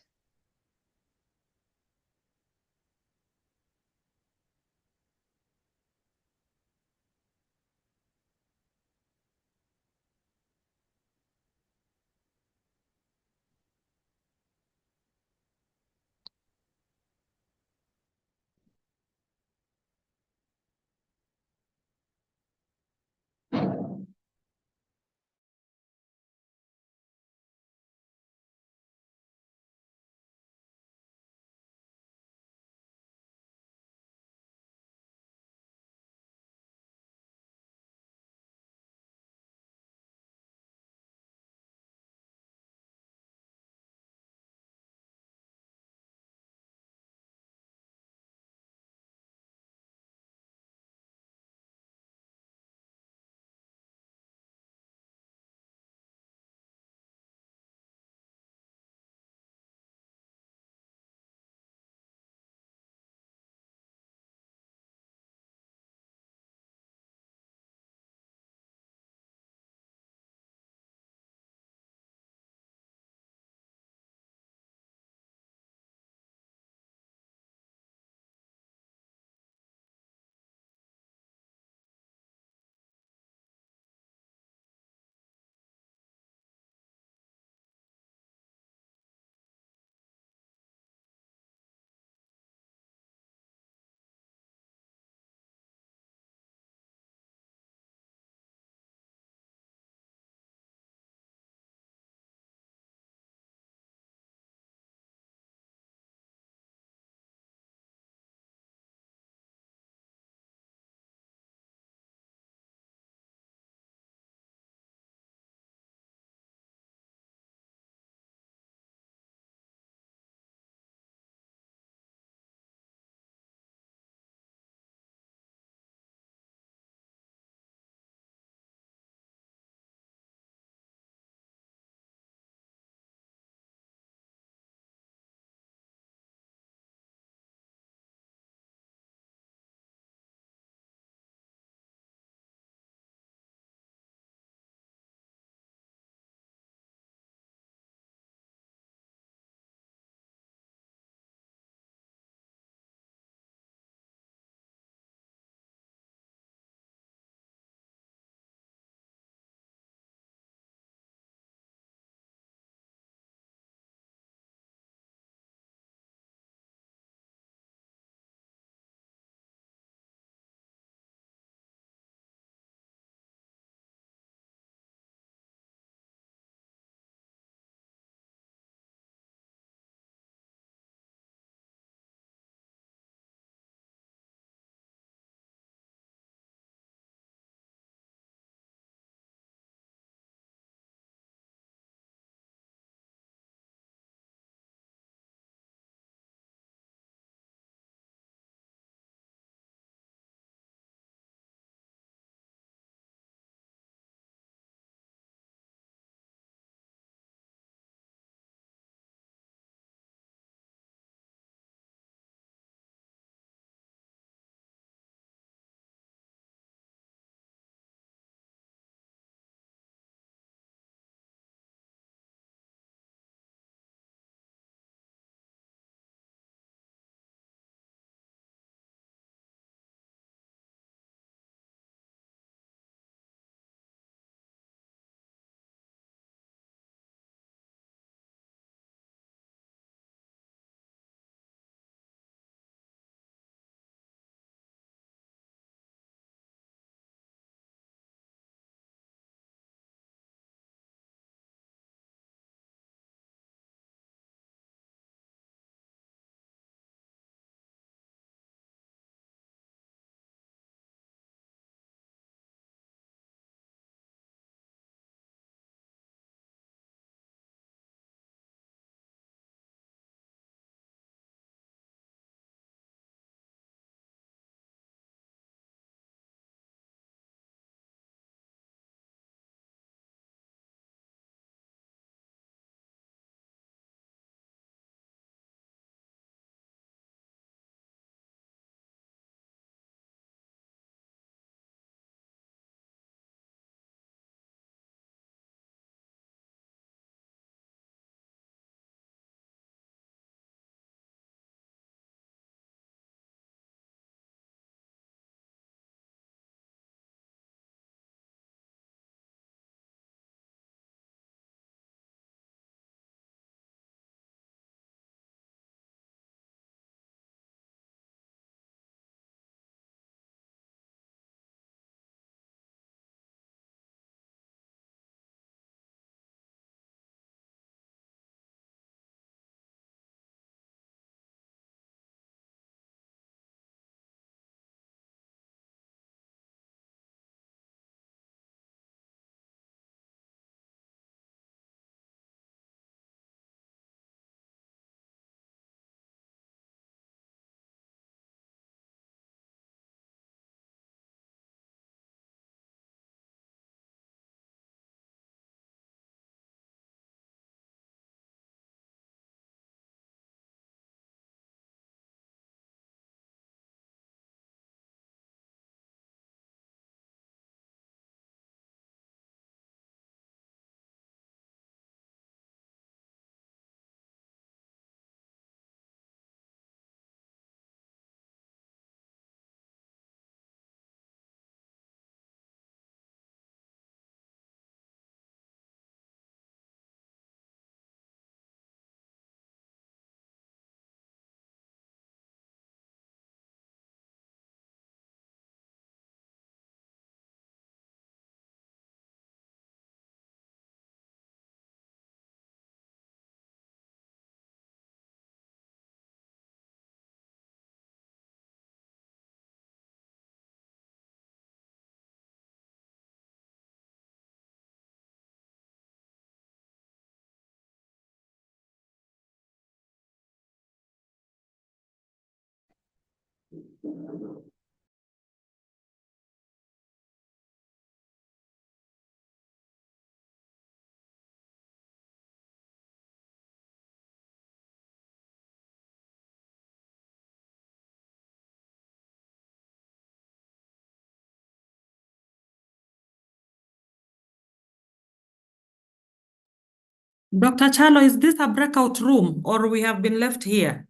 Dr. Chalo, is this a breakout room or we have been left here?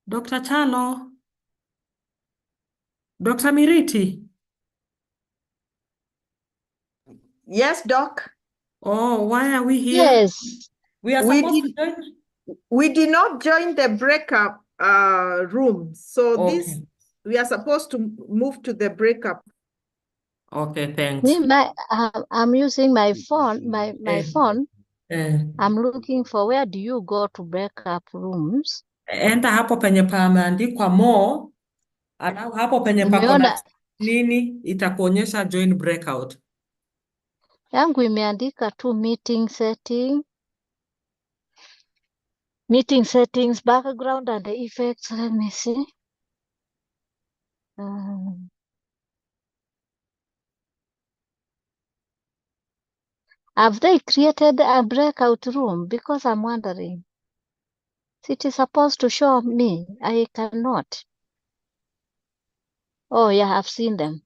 Dr. Chalo? Dr. Miriti? Yes, Doc. Oh, why are we here? Yes, We are We supposed did- to join? We did not join the breakup room. So Okay. we are supposed to move to the breakup. Okay, thanks. me, I'm using my phone, my phone. I'm looking for where do you go to breakup rooms? Enda hapo penye pameandikwa more, alafu hapo penye pako na Nimeona nini itakuonyesha join breakout. yangu imeandika tu meeting settings, background and the effects. Let me see. Have they created a breakout room? Because I'm wondering. It is supposed to show me. I cannot. Oh yeah, I've seen them.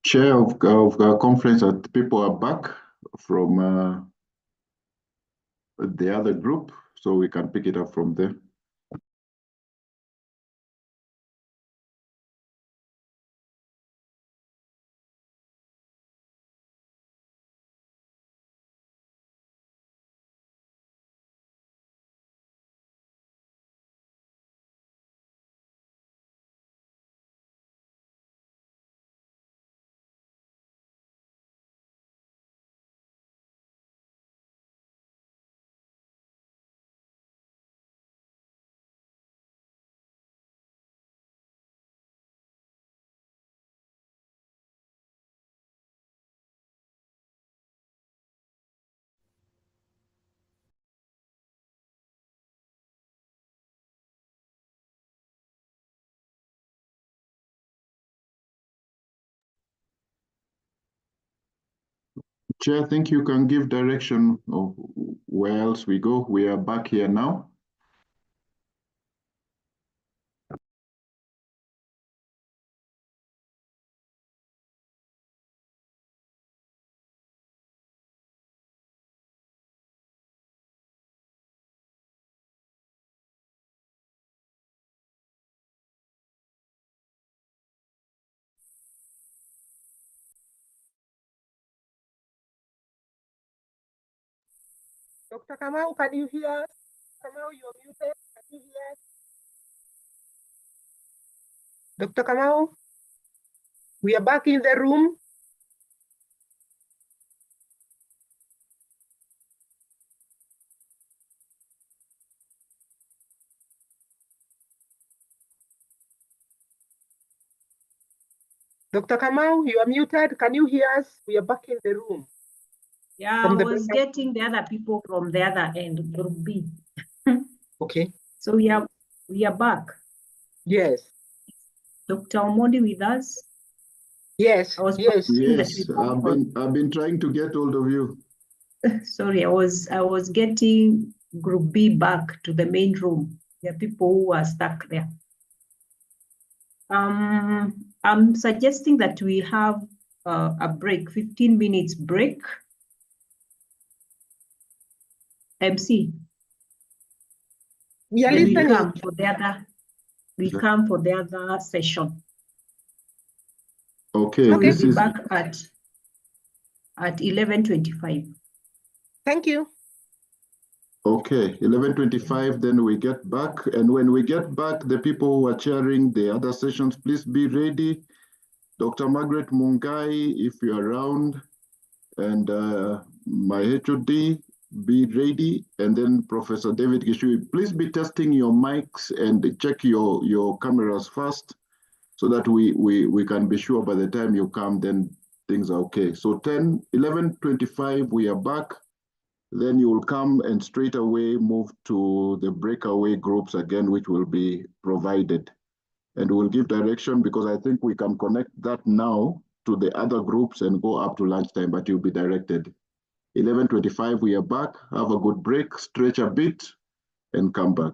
Chair of conference, that people are back from the other group, so we can pick it up from there. Chair, I think you can give direction of where else we go. We are back here now. Dr. Kamau, can you hear us? Kamau, you're muted. Can you hear us? Dr. Kamau, we are back in the room. Dr. Kamau, you are muted. Can you hear us? We are back in the room. Yeah, I was getting the other people from the other end, group B. Okay. So we are back. Yes. Dr. Omondi with us? Yes. Yes. Yes. I've been trying to get hold of you. Sorry, I was getting group B back to the main room. There are people who are stuck there. I'm suggesting that we have a break, 15 minutes break. MC. We are Then listening. we come for the other session. Okay. So This we'll be is back at 11:25. Thank you. okay. 11:25. Then we get back, and when we get back, the people who are chairing the other sessions, please be ready. Dr. Margaret Mungai, if you're around, and my HOD, be ready. And then Professor David Gishui, please be testing your mics and check your cameras first so that we can be sure by the time you come, then things are okay. So 11:25, we are back. Then you will come and straight away move to the breakaway groups again, which will be provided. And we'll give direction because I think we can connect that now to the other groups and go up to lunchtime, but you'll be directed. 11:25, we are back. Have a good break, stretch a bit, and come back.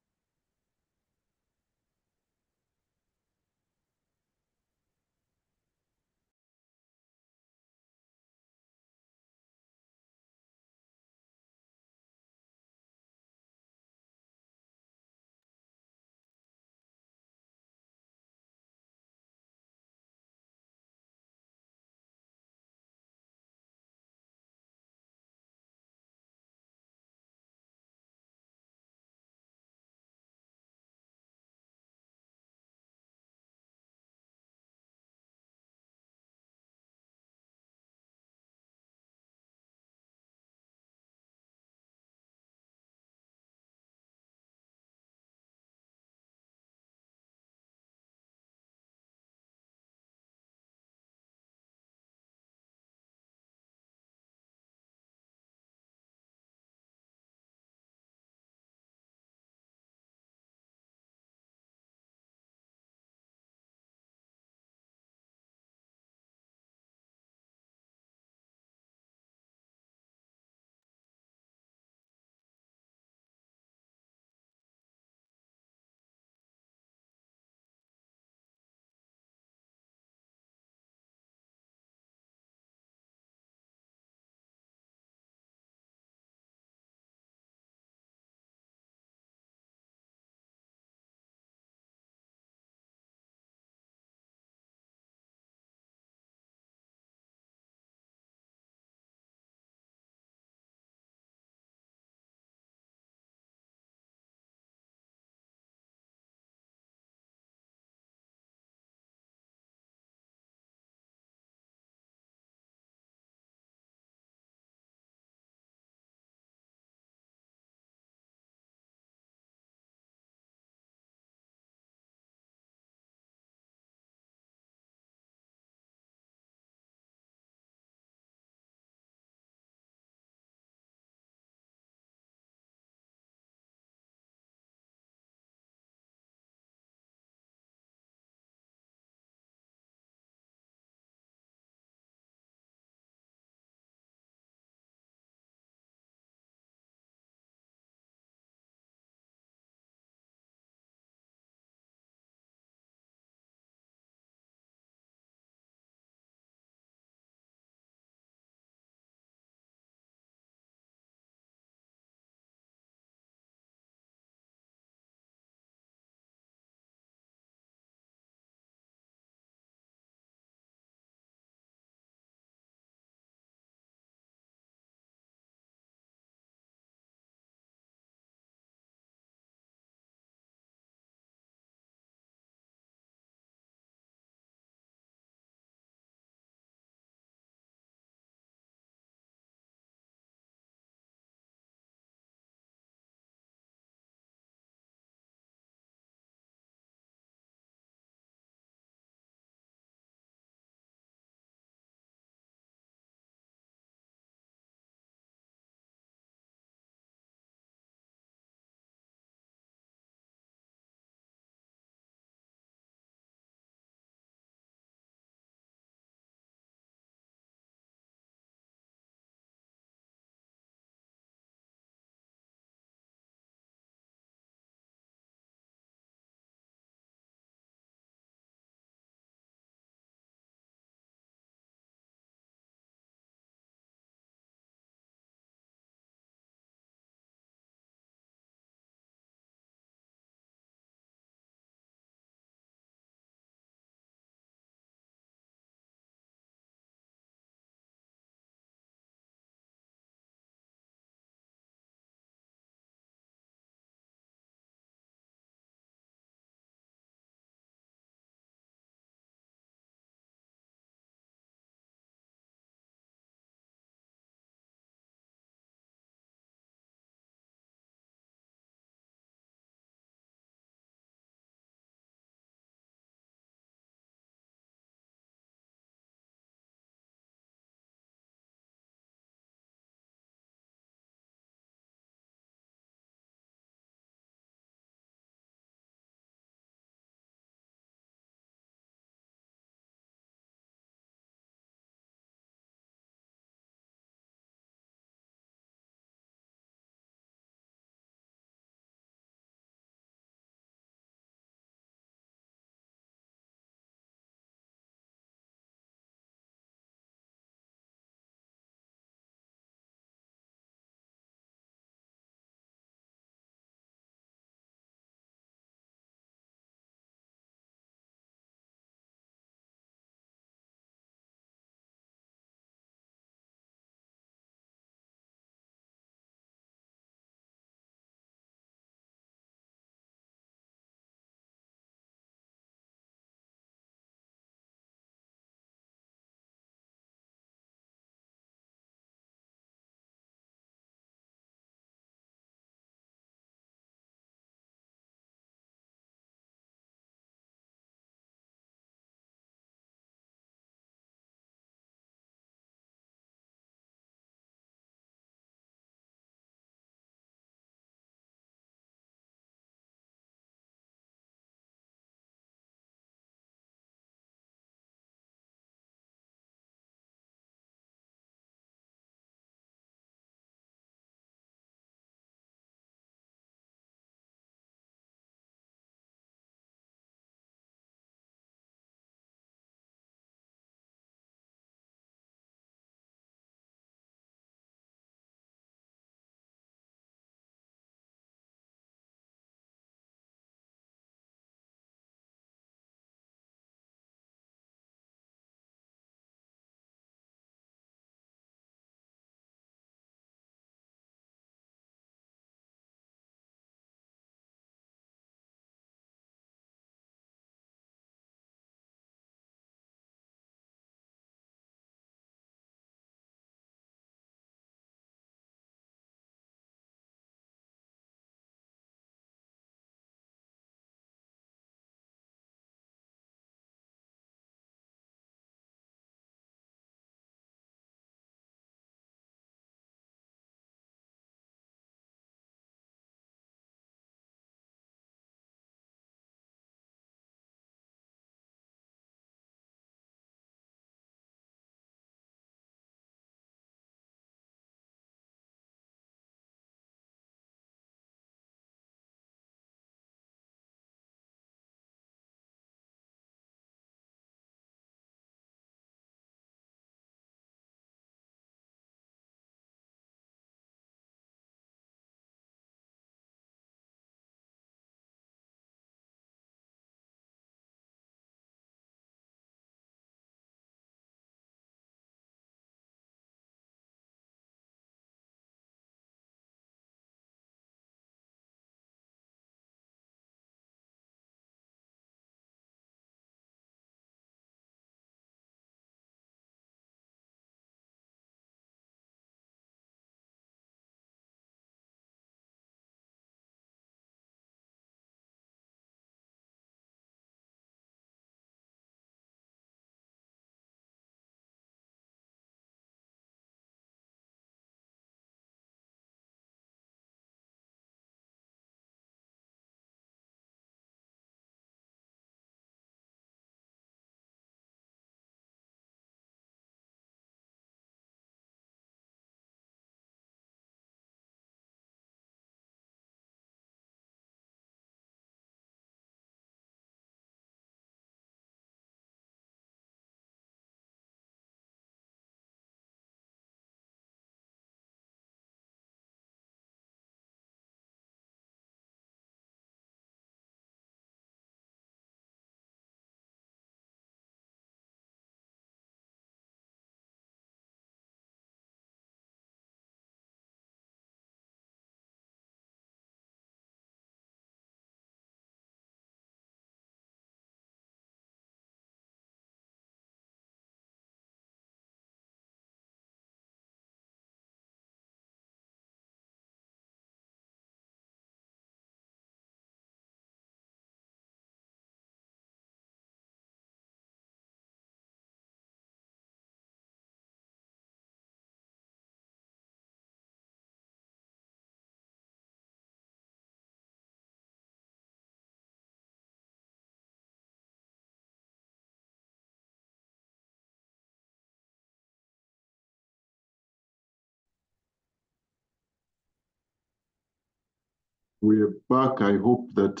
We're back. I hope that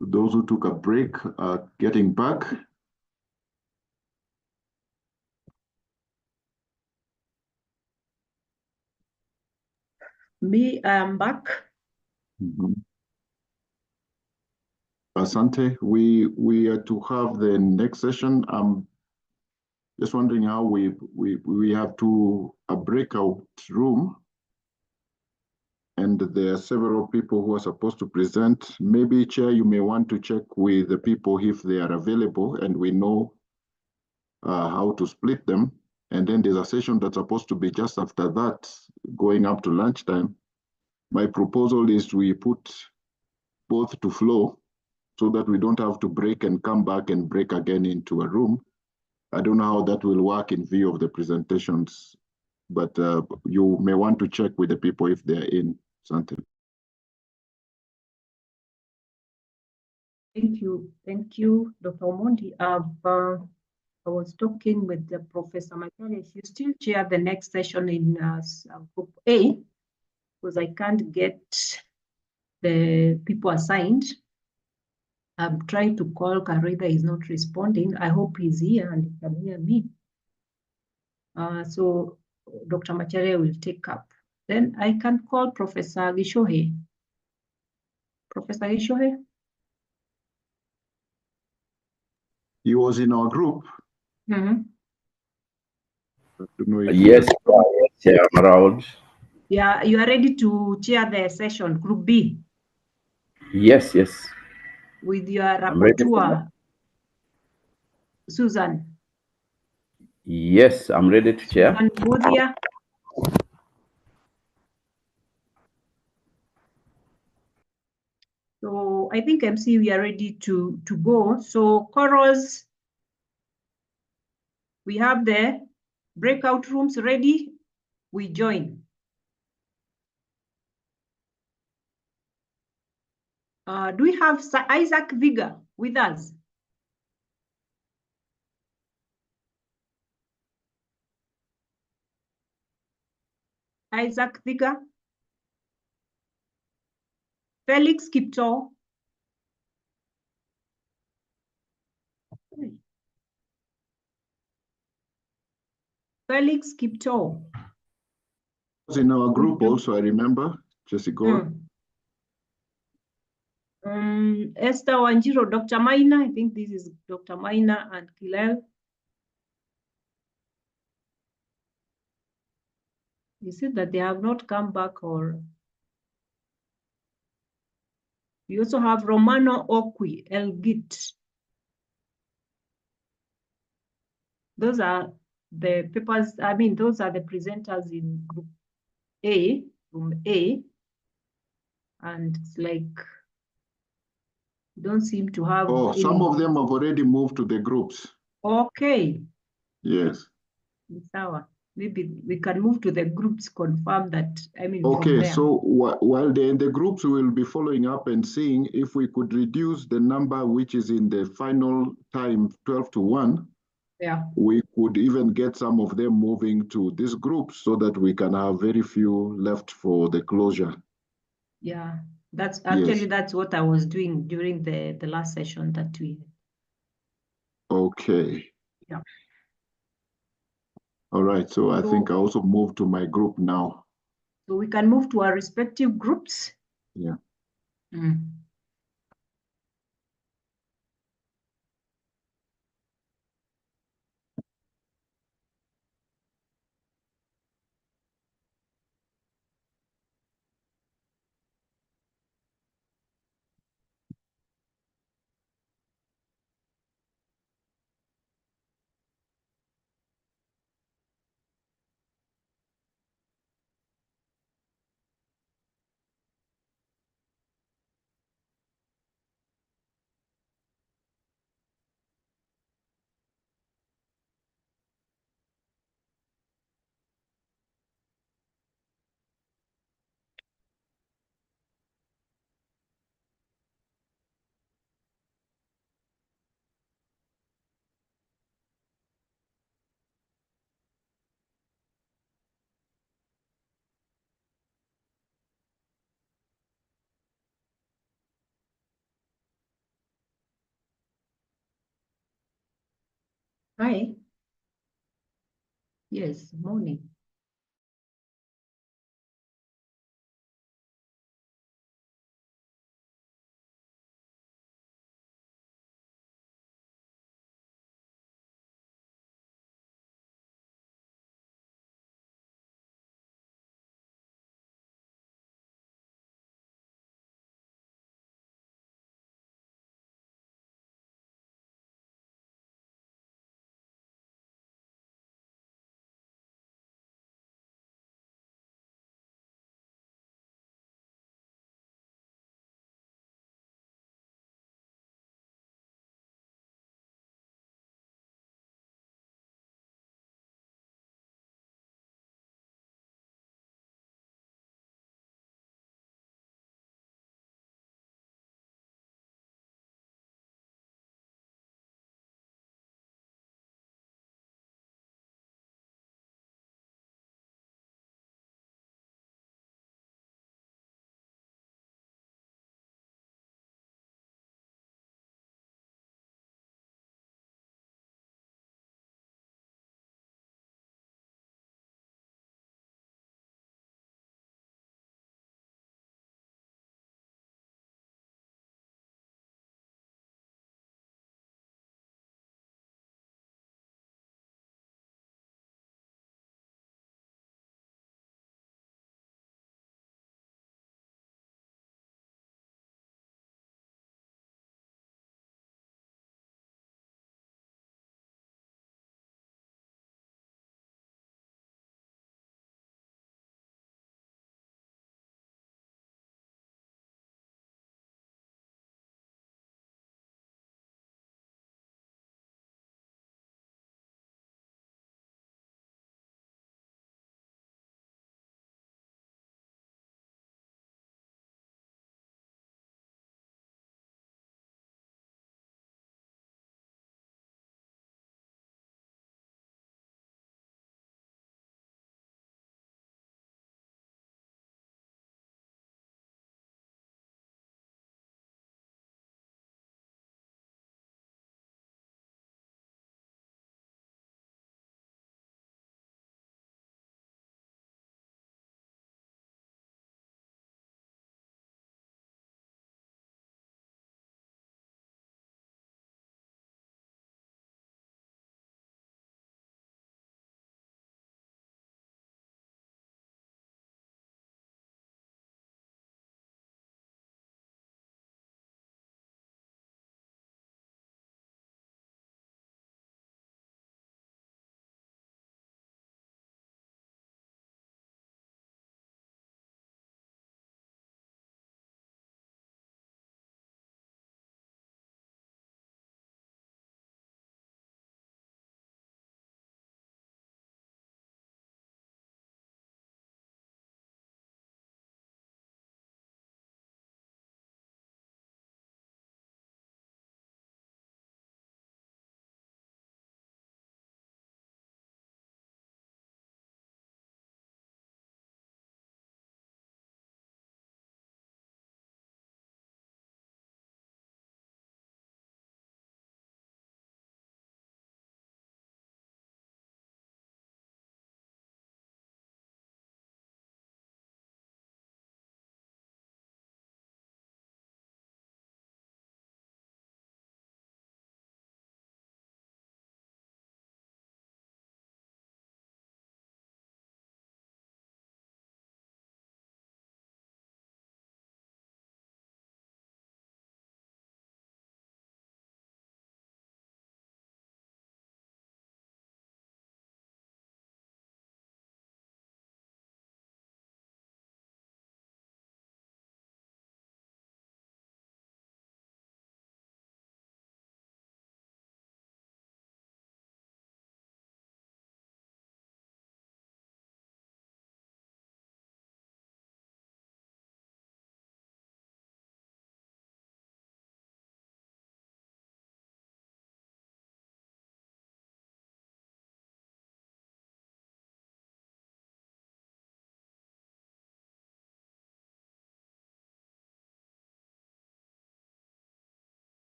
those who took a break are getting back. Me, I'm back. Asante, we are to have the next session. I'm just wondering how we have a breakout room, and there are several people who are supposed to present. Maybe, Chair, you may want to check with the people if they are available, and we know how to split them. And then there's a session that's supposed to be just after that, going up to lunchtime. My proposal is we put both to flow so that we don't have to break and come back and break again into a room. I don't know how that will work in view of the presentations, but you may want to check with the people if they're in something. Thank you, Dr. Omondi. I was talking with the Professor Macharia. If you still chair the next session in Group A, because I can't get the people assigned. I'm trying to call Karida, he's not responding. I hope he's here and he can hear me. So Dr. Macharia will take up. Then I can call Professor Gishohe. Professor Gishohe? He was in our group. Mm-hmm. Yes, Chair, I'm around. Yeah, you are ready to chair the session, Group B? Yes. With your rapporteur, Susan. Yes, I'm ready to chair. And Bodia. So I think MC, we are ready to go. So Coros, we have the breakout rooms ready. We join. Do we have Sir Isaac Viga with us? Isaac Viga? Felix Kipto? Felix Kipto. Was in our group also, I remember, Jessica. Esther Wanjiro, Dr. Maina, I think this is Dr. Maina and Kilel. You said that they have not come back, or you also have Romano Okwi, Elgit. Those are the papers, I mean, those are the presenters in Group A, Room A. And it's like, don't seem to have. Oh, some of them have already moved to the groups. Okay. Yes. Sawa. Maybe we can move to the groups, confirm that, I mean, okay, so while they're in the groups, we will be following up and seeing if we could reduce the number which is in the final time, 12 to 1. Yeah. We could even get some of them moving to this group so that we can have very few left for the closure. Yeah, that's actually, that's what I was doing during the last session that we had. Okay. Yeah. All right, so I think I also moved to my group now. So we can move to our respective groups. Yeah. Hi. Yes, morning.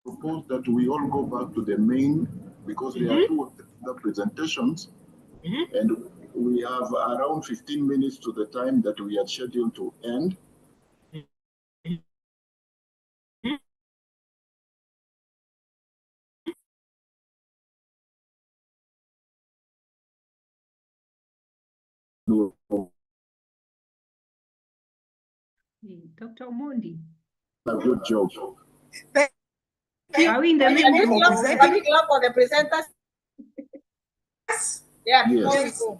propose that we all go back to the main, because there are two other presentations, and we have around 15 minutes to the time that we had scheduled to end. Dr. Omondi. A good job. Are we in the main Can group? we clap for the presenters? Yeah, before we go.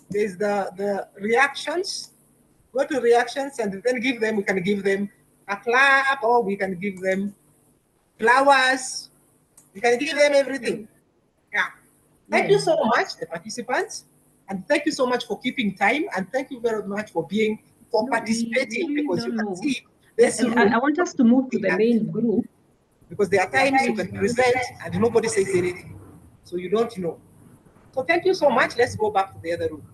There's the reactions. Go to reactions and then we can give them a clap, or we can give them flowers. We can give them everything. Yeah. Thank you so much, the participants. And thank you so much for keeping time. And thank you very much for participating, because you can see this room. I want us to move to the main group. Because there are times you can present and nobody says anything. So you don't know. So thank you so much. Let's go back to the other room.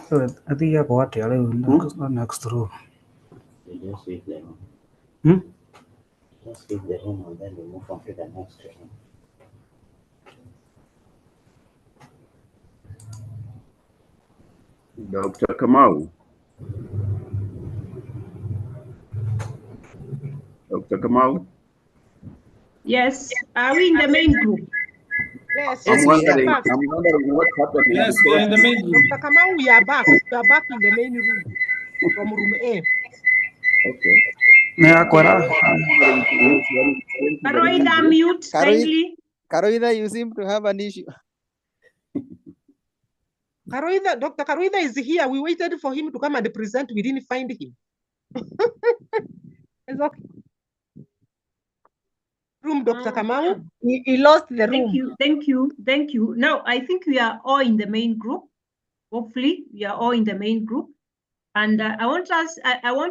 So I think you got the next room. You just leave them. Hmm? Just leave the room and then we move on to the next room. Dr. Kamau. Dr. Kamau? Yes. Are we in the main group? Yes, I'm we are wondering back. what's happening. Yes, we are in the main room. Dr. Kamau, we are back. We are back in the main room from room A. Okay. Karoida, mute kindly. Karoida, you seem to have an issue. Dr. Karoida is here. We waited for him to come and present. We didn't find him. It's okay. Room, Dr. Kamau. He lost the room. Thank you. Now, I think we are all in the main group. Hopefully, we are all in the main group. And I want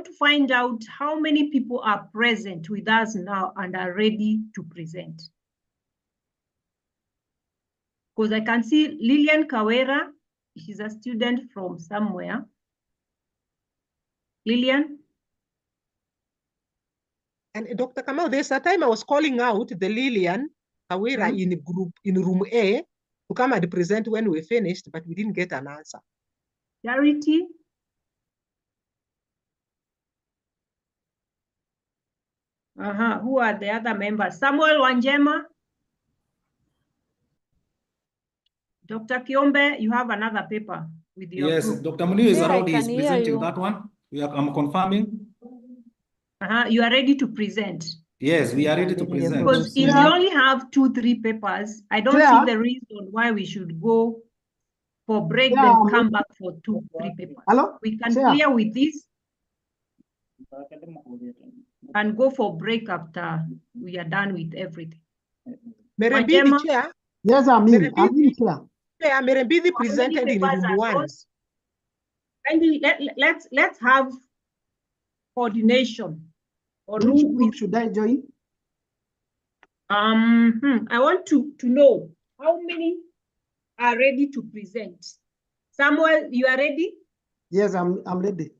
to find out how many people are present with us now and are ready to present. Because I can see Lillian Kawera, she's a student from somewhere. Lillian? And Dr. Kamau, there's a time I was calling out the Lillian Kawera in room A to come and present when we finished, but we didn't get an answer. Charity? Who are the other members? Samuel Wanjema? Dr. Kiombe, you have another paper with your Yes, group. Dr. Munir is around. He is presenting that one. I'm confirming. You are ready to present? Yes, we are ready to present. Because if you only have 2-3 papers, I don't see the reason why we should go for break, then come back for 2-3 papers. Hello? We can clear with this and go for break after we are done with everything. Merembidi, Chair. Yes, I'm in. Chair, Merembidi presented in room 1. And let's have coordination. Or which group should I join? I want to know how many are ready to present. Samuel, you are ready? Yes, I'm ready.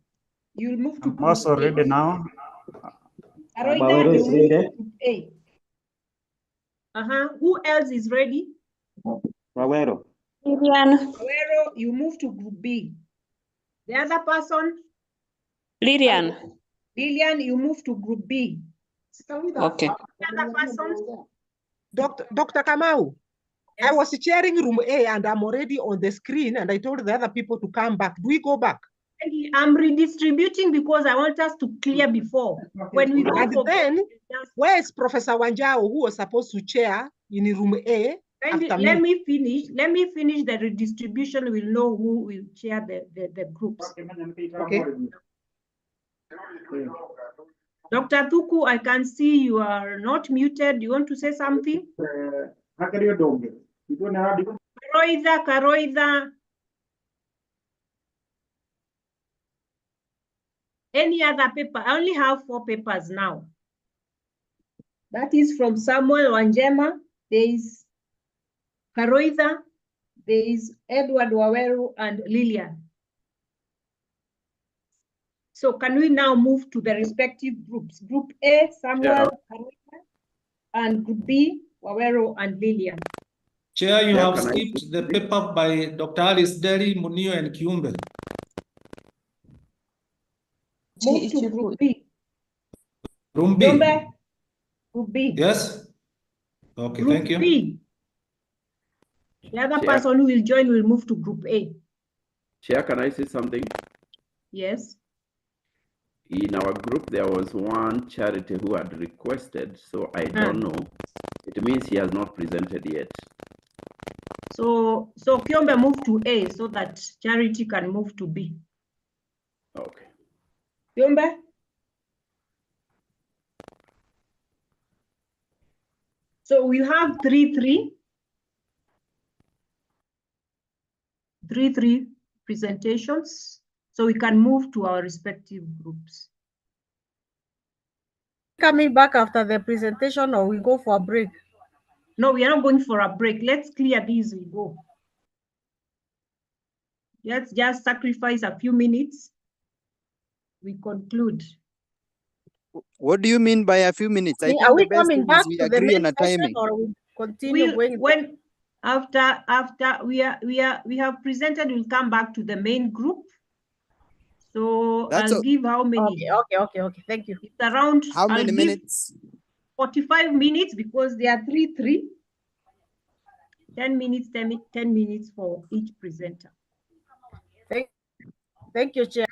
You'll move to I'm also ready now. Aroida, you move to A. Who else is ready? Rawero. Rawero, you move to group B. The other person? Lilian. Lilian, you move to group B. Okay. The other person? Dr. Kamau, yes. I was chairing room A and I'm already on the screen and I told the other people to come back. Do we go back? I'm redistributing because I want us to clear before. When we go and then, where is Professor Wanjao, who was supposed to chair in room A? Let me finish the redistribution. We'll know who will chair the groups. Okay. Dr. Thuku, I can see you are not muted. You want to say something? Karoida. Any other paper? I only have 4 papers now. That is from Samuel Wanjema. There is Karoitha, there is Edward Waweru and Lillian. So can we now move to the respective groups? Group A, Samuel, Karoitha, and Group B, Waweru and Lillian. Chair, you Yeah, have can I skipped the paper by Dr. Alice Derry, Munio, and Kiumbe. Move to Group B. Room B. Kiumbe, Group B. Yes? Okay, Group thank you. B. The other Chair. person who will join will move to Group A. Chair, can I say something? Yes. In our group, there was one Charity who had requested, so I don't know. It means he has not presented yet. So Kiombe move to A so that Charity can move to B. Okay. Kiombe? So we have 3-3 presentations, so we can move to our respective groups. Coming back after the presentation, or we go for a break? No, we are not going for a break. Let's clear these, we go. Let's just sacrifice a few minutes. We conclude. What do you mean by a few minutes? I Are think we the best coming thing back is we to the agree main on a session, timing. or we continue going? When after we have presented, we'll come back to the main group. So I'll give how many? Okay. Thank you. It's around. How many minutes? 45 minutes because they are 3-3. 10 minutes, 10 minutes for each presenter. Thank you, Chair.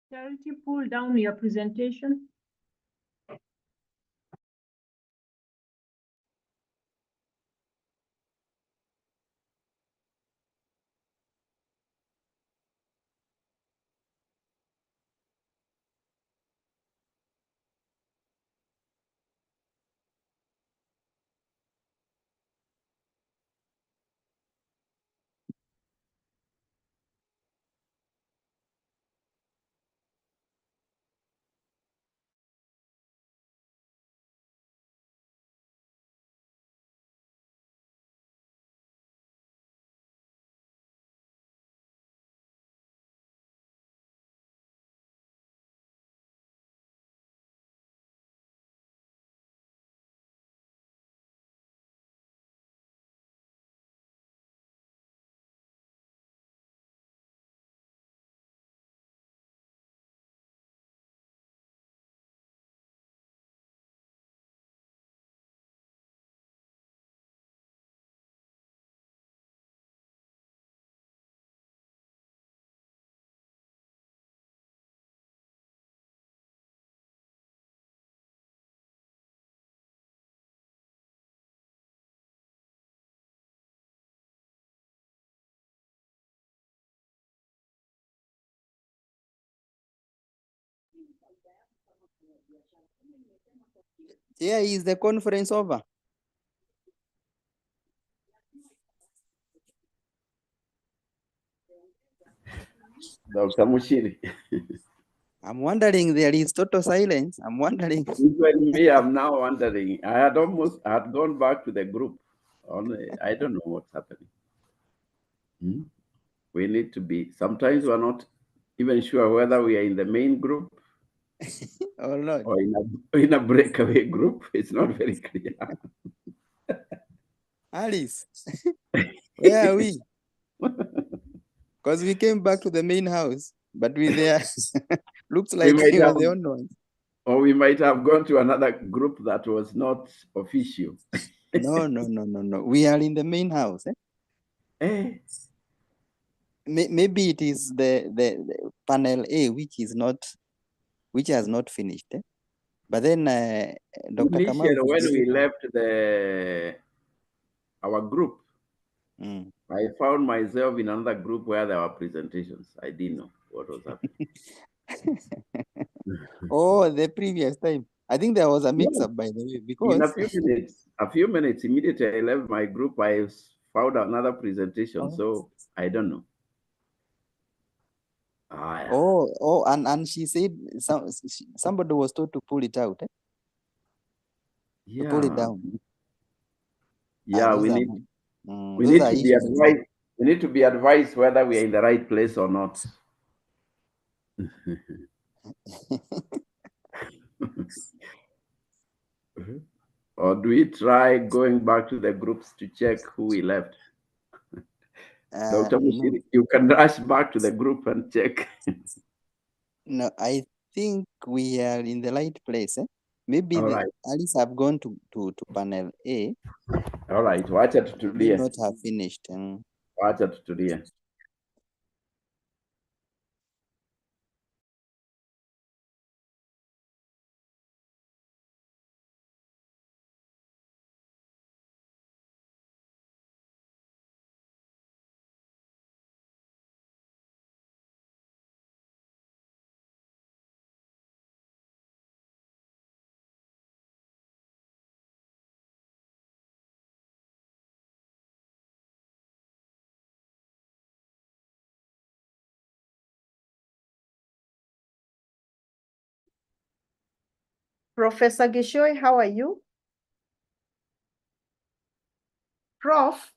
Charity, pull down your presentation. Yeah, is the conference over? Dr. Mushiri. I'm wondering, there is total silence. I'm wondering. Even me, I'm now wondering. I had gone back to the group. Only I don't know what's happening. We need to be, sometimes we're not even sure whether we are in the main group or not, or in a breakaway group. It's not very clear. Alice, where are we? Because we came back to the main house, but we there looks like we were the only ones. Or we might have gone to another group that was not official. No. We are in the main house. Maybe it is the panel A, which has not finished. But then Dr. Kamau, when we left our group, I found myself in another group where there were presentations. I didn't know what was happening. Oh, the previous time. I think there was a mix-up, by the way, because in a few minutes, immediately I left my group, I found another presentation. So I don't know. Oh, and she said somebody was told to pull it out. To pull it down. Yeah, we need to be advised. We need to be advised whether we are in the right place or not. Or do we try going back to the groups to check who we left? Dr. Mushiri, you can rush back to the group and check. No, I think we are in the right place. Maybe Alice have gone to panel A. All right, watch it today. Not have finished. Watch it today. Professor Gishoi, how are you? Prof?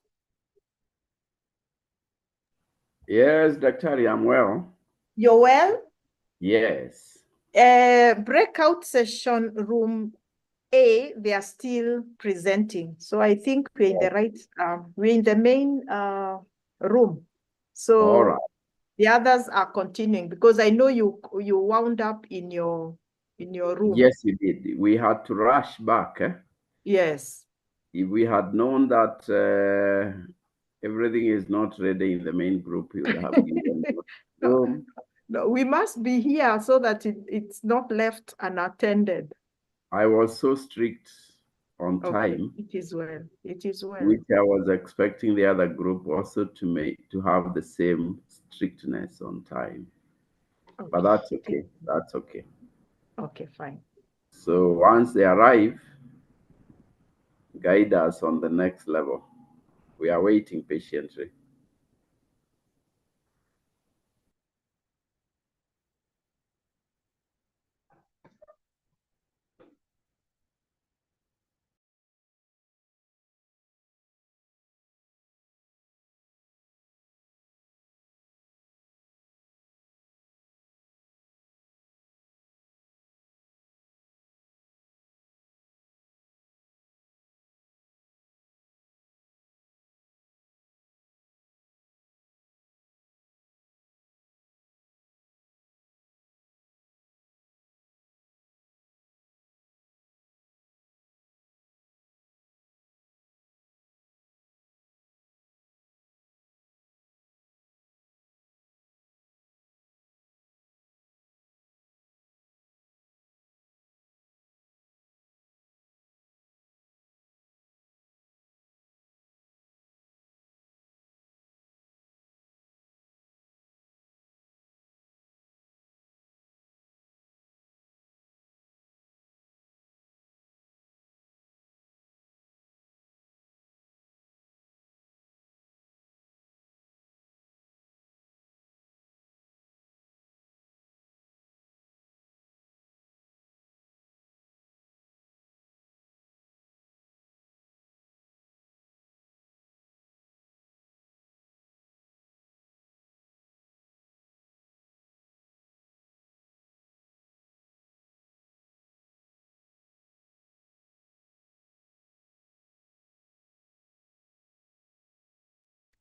Yes, Dr. I'm well. You're well? Yes. Breakout session room A, they are still presenting. So I think we're in the right, we're in the main room. So the others are continuing because I know you wound up in your room. Yes, we did. We had to rush back. Yes. If we had known that everything is not ready in the main group, we would have given room. No, we must be here so that it's not left unattended. I was so strict on Okay, time, it is well. It is well. which I was expecting the other group also to have the same strictness on time. Okay. But that's okay. That's okay. Okay, fine. So once they arrive, guide us on the next level. We are waiting patiently.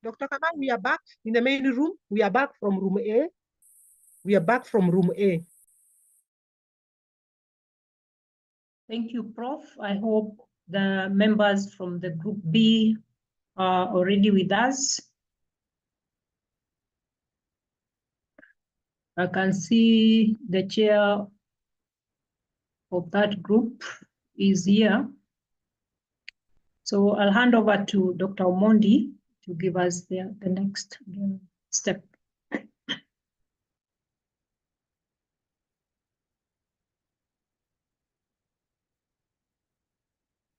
Dr. Kamal, we are back in the main room. We are back from room A. We are back from room A. Thank you, Prof. I hope the members from the group B are already with us. I can see the chair of that group is here. So I'll hand over to Dr. Omondi to give us the next step.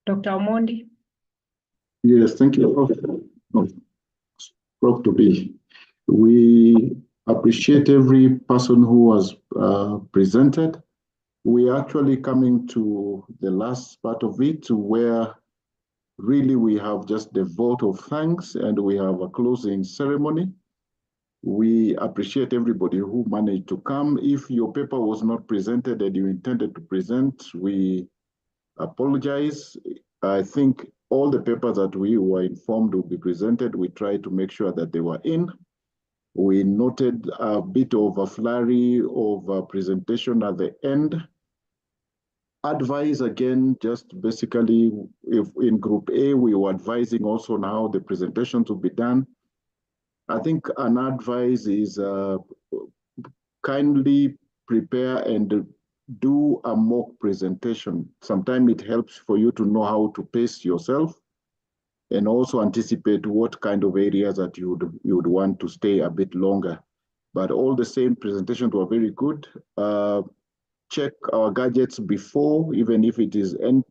Dr. Omondi. Yes, thank you, Prof. to be. We appreciate every person who has presented. We are actually coming to the last part of it where really we have just the vote of thanks and we have a closing ceremony. We appreciate everybody who managed to come. If your paper was not presented and you intended to present, we apologize. I think all the papers that we were informed will be presented. We tried to make sure that they were in. We noted a bit of a flurry of a presentation at the end. Advise again, just basically, if in group A, we were advising also on how the presentations will be done. I think an advice is kindly prepare and do a mock presentation. Sometimes it helps for you to know how to pace yourself and also anticipate what kind of areas that you would want to stay a bit longer. But all the same, presentations were very good. Check our gadgets before, even if it is, and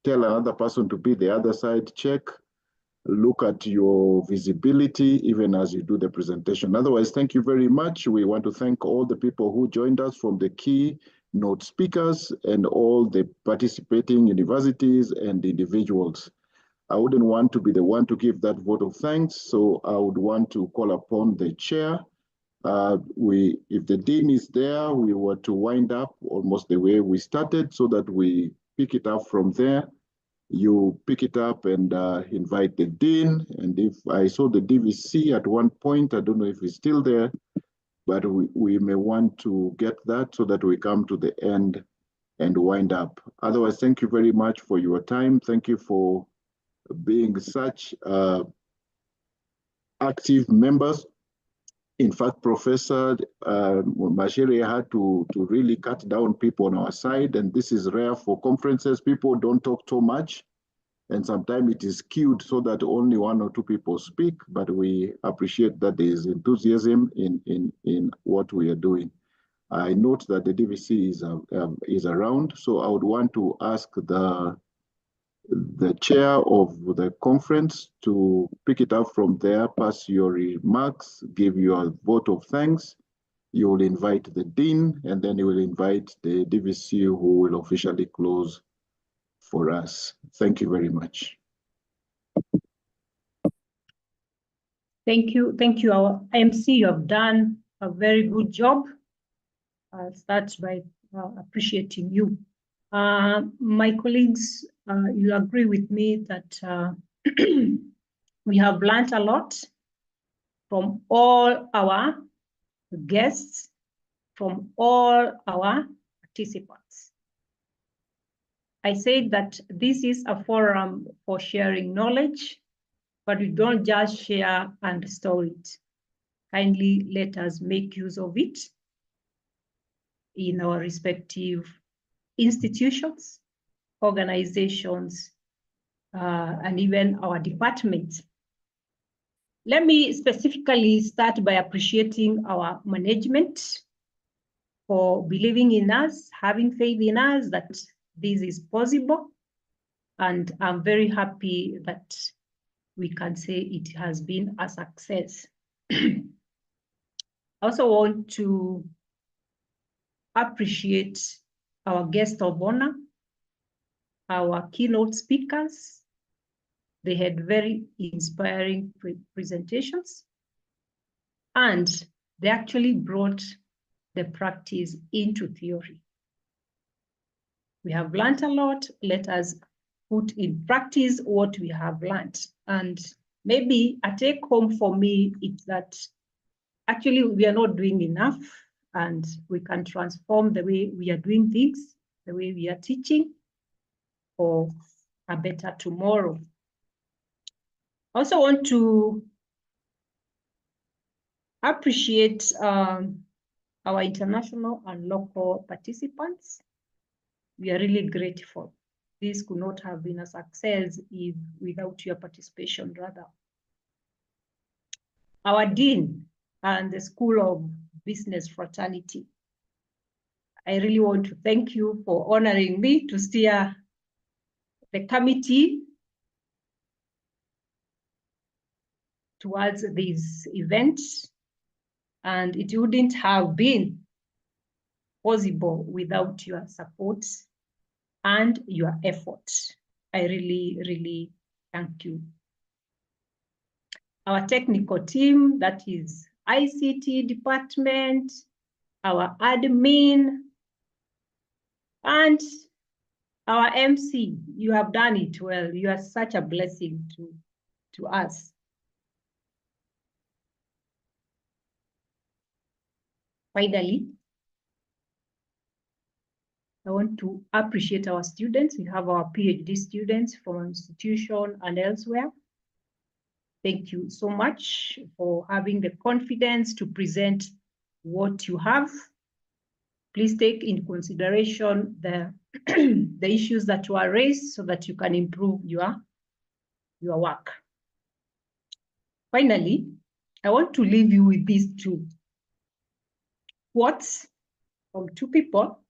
tell another person to be the other side, check. Look at your visibility even as you do the presentation. Otherwise, thank you very much. We want to thank all the people who joined us from the keynote speakers and all the participating universities and individuals. I wouldn't want to be the one to give that vote of thanks, so I would want to call upon the chair. If the dean is there, we were to wind up almost the way we started so that we pick it up from there. You pick it up and invite the dean. And if I saw the DVC at one point, I don't know if he's still there, but we may want to get that so that we come to the end and wind up. Otherwise, thank you very much for your time. Thank you for being such active members. In fact, Professor Macharia had to really cut down people on our side, and this is rare for conferences. People don't talk so much, and sometimes it is skewed so that only 1 or 2 people speak, but we appreciate that there is enthusiasm in what we are doing. I note that the DVC is around, so I would want to ask the chair of the conference to pick it up from there, pass your remarks, give your vote of thanks. You will invite the dean, and then you will invite the DVC who will officially close for us. Thank you very much. Thank you. Thank you, our MC. You have done a very good job. I'll start by appreciating you. My colleagues, you agree with me that we have learned a lot from all our guests, from all our participants. I said that this is a forum for sharing knowledge, but we don't just share and store it. Kindly let us make use of it in our respective institutions, organizations, and even our departments. Let me specifically start by appreciating our management for believing in us, having faith in us that this is possible. And I'm very happy that we can say it has been a success. I also want to appreciate our guest of honor, our keynote speakers. They had very inspiring presentations, and they actually brought the practice into theory. We have learned a lot. Let us put in practice what we have learned. And maybe a take home for me is that actually we are not doing enough, and we can transform the way we are doing things, the way we are teaching, for a better tomorrow. I also want to appreciate our international and local participants. We are really grateful. This could not have been a success without your participation, rather. Our dean and the School of Business Fraternity. I really want to thank you for honoring me to steer the committee towards this event, and it wouldn't have been possible without your support and your effort. I really, really thank you. Our technical team, that is ICT department, our admin, and our MC, you have done it well. You are such a blessing to us. Finally, I want to appreciate our students. We have our PhD students from our institution and elsewhere. Thank you so much for having the confidence to present what you have. Please take into consideration the issues that were raised so that you can improve your work. Finally, I want to leave you with these two quotes from two people.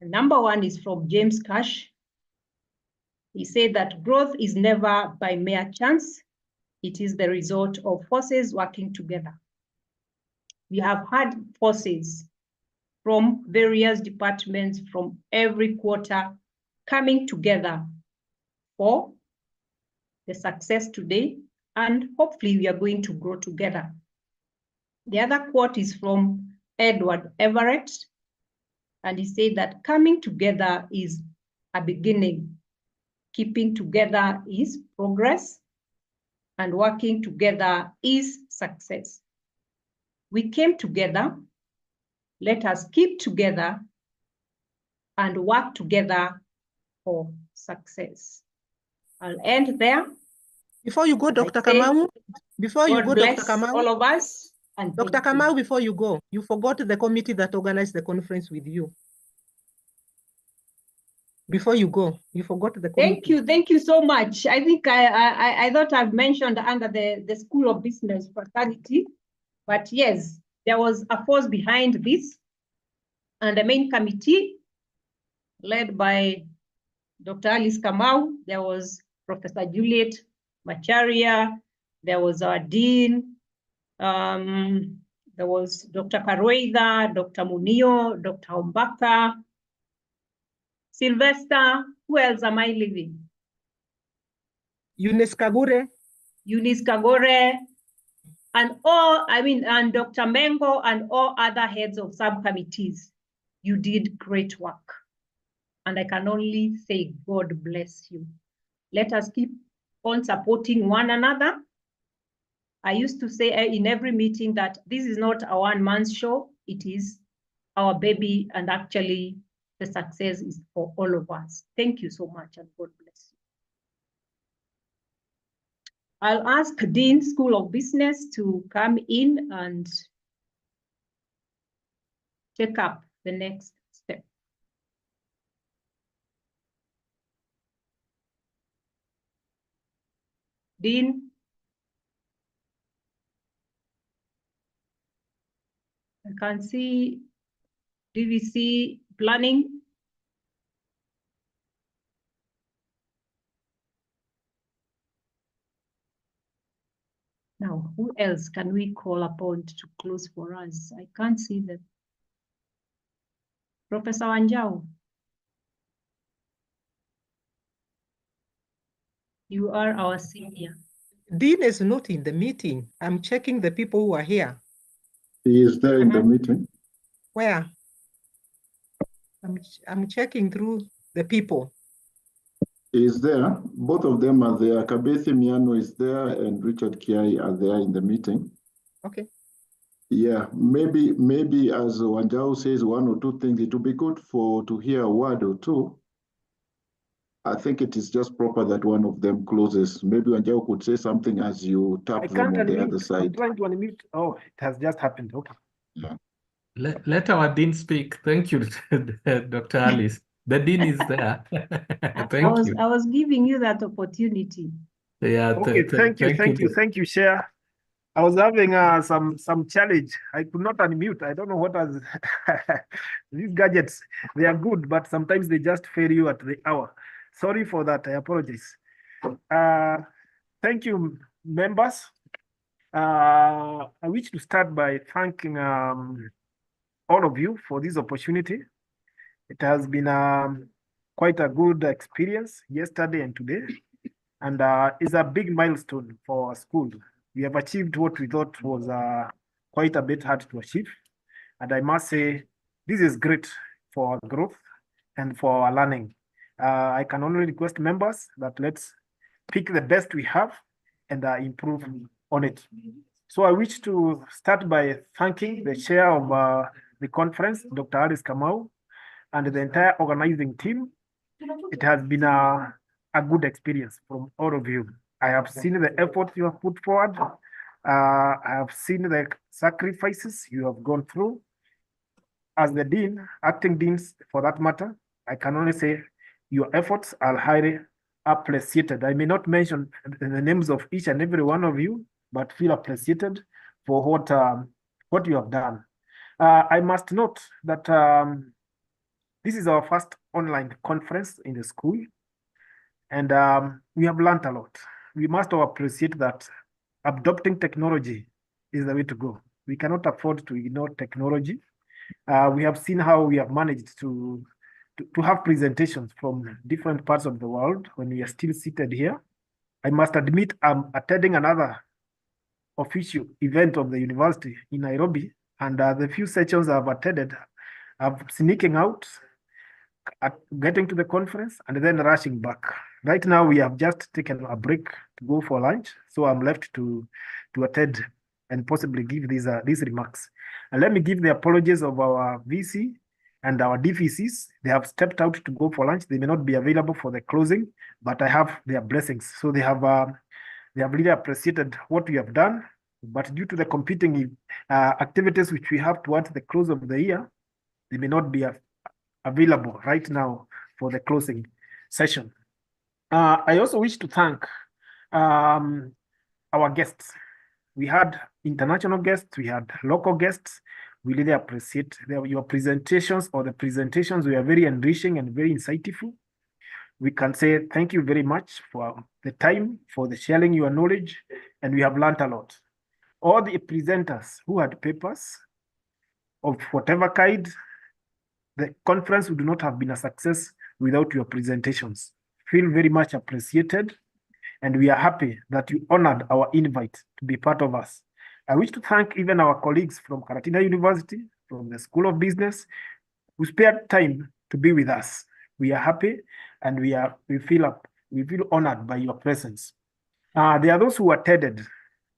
The number one is from James Cash. He said that growth is never by mere chance. It is the result of forces working together. We have had forces from various departments from every quarter coming together for the success today, and hopefully we are going to grow together. The other quote is from Edward Everett, and he said that coming together is a beginning, keeping together is progress, and working together is success. We came together. Let us keep together and work together for success. I'll end there. Before you go, Dr. Kamau, before you go, Dr. Kamau, all of us. And Dr. thank you. Kamau, before you go, you forgot the committee that organized the conference with you. Before you go, you forgot the committee. Thank you so much. I think I thought I've mentioned under the School of Business fraternity, but yes, there was a force behind this, and the main committee led by Dr. Alice Kamau. There was Professor Juliet Macharia, there was our dean, there was Dr. Karoida, Dr. Munio, Dr. Ombaka, Sylvester. Who else am I leaving? Eunice Kagure. Eunice Kagore, and and Dr. Mengo and all other heads of subcommittees. You did great work. And I can only say, God bless you. Let us keep on supporting one another. I used to say in every meeting that this is not a one-man show. It is our baby, and actually the success is for all of us. Thank you so much, and God bless you. I'll ask Dean School of Business to come in and take up the next step. Dean. I can see DVC planning. Now, who else can we call upon to close for us? I can't see them. Professor Wanjau. You are our senior. Dean is not in the meeting. I'm checking the people who are here. He is there in the meeting. Where? I'm checking through the people. He is there. Both of them are there. Kabethi Miano is there and Richard Kiai are there in the meeting. Okay. Yeah, maybe as Wanjau says one or two things, it would be good to hear a word or two. I think it is just proper that one of them closes. Maybe Wanjau could say something as you tap them on the other side. I'm trying to unmute. Oh, it has just happened. Okay. Yeah. Let our dean speak. Thank you, Dr. Alice. The dean is there. Thank you. I was giving you that opportunity. Yeah. Okay. Thank you, Chair. I was having some challenge. I could not unmute. I don't know what was these gadgets. They are good, but sometimes they just fail you at the hour. Sorry for that. I apologize. Thank you, members. I wish to start by thanking all of you for this opportunity. It has been quite a good experience yesterday and today, and it's a big milestone for our school. We have achieved what we thought was quite a bit hard to achieve, and I must say this is great for our growth and for our learning. I can only request members that let's pick the best we have and improve on it. So I wish to start by thanking the chair of the conference, Dr. Alice Kamau, and the entire organizing team. It has been a good experience from all of you. I have seen the effort you have put forward. I have seen the sacrifices you have gone through. As the dean, acting deans for that matter, I can only say your efforts are highly appreciated. I may not mention the names of each and every one of you, but feel appreciated for what you have done. I must note that this is our first online conference in the school, and we have learned a lot. We must all appreciate that adopting technology is the way to go. We cannot afford to ignore technology. We have seen how we have managed to have presentations from different parts of the world when we are still seated here. I must admit I'm attending another official event of the university in Nairobi, and the few sessions I've attended, I'm sneaking out, getting to the conference, and then rushing back. Right now, we have just taken a break to go for lunch, so I'm left to attend and possibly give these remarks. And let me give the apologies of our VC and our DVCs. They have stepped out to go for lunch. They may not be available for the closing, but I have their blessings. So they have really appreciated what we have done, but due to the competing activities which we have towards the close of the year, they may not be available right now for the closing session. I also wish to thank our guests. We had international guests, we had local guests. We really appreciate your presentations, or the presentations were very enriching and very insightful. We can say thank you very much for the time, for the sharing your knowledge, and we have learned a lot. All the presenters who had papers of whatever kind, the conference would not have been a success without your presentations. Feel very much appreciated, and we are happy that you honored our invite to be part of us. I wish to thank even our colleagues from Karatina University, from the School of Business, who spared time to be with us. We are happy, and we feel honored by your presence. There are those who attended,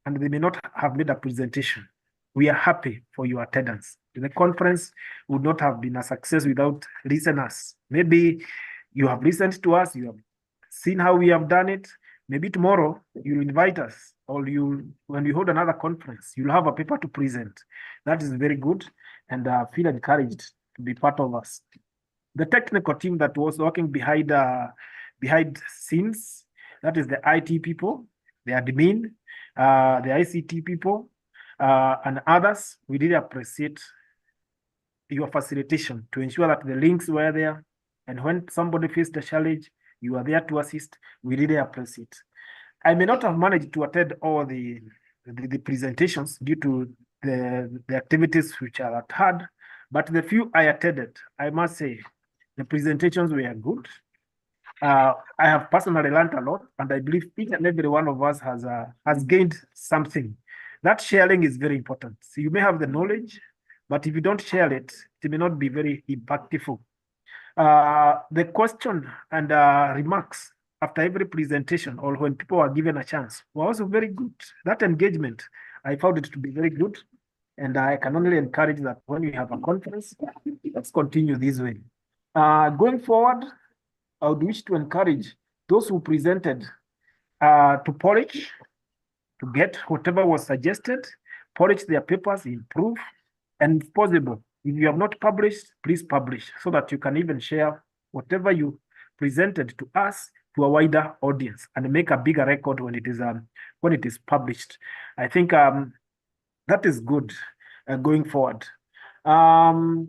and they may not have made a presentation. We are happy for your attendance. The conference would not have been a success without listeners. Maybe you have listened to us, you have seen how we have done it. Maybe tomorrow you'll invite us, or when we hold another conference, you'll have a paper to present. That is very good, and feel encouraged to be part of us. The technical team that was working behind scenes, that is the IT people, the admin, the ICT people, and others. We really appreciate your facilitation to ensure that the links were there, and when somebody faced a challenge, you are there to assist. We really appreciate. I may not have managed to attend all the presentations due to the activities which are at hand, but the few I attended, I must say, the presentations were good. I have personally learned a lot, and I believe each and every one of us has gained something. That sharing is very important. So you may have the knowledge, but if you don't share it, it may not be very impactful. The question and remarks after every presentation, or when people are given a chance, were also very good. That engagement, I found it to be very good, and I can only encourage that when we have a conference, let's continue this way. Going forward, I would wish to encourage those who presented to polish, to get whatever was suggested, polish their papers, improve, and if possible, if you have not published, please publish, so that you can even share whatever you presented to us to a wider audience, and make a bigger record when it is published. I think that is good going forward. Finally,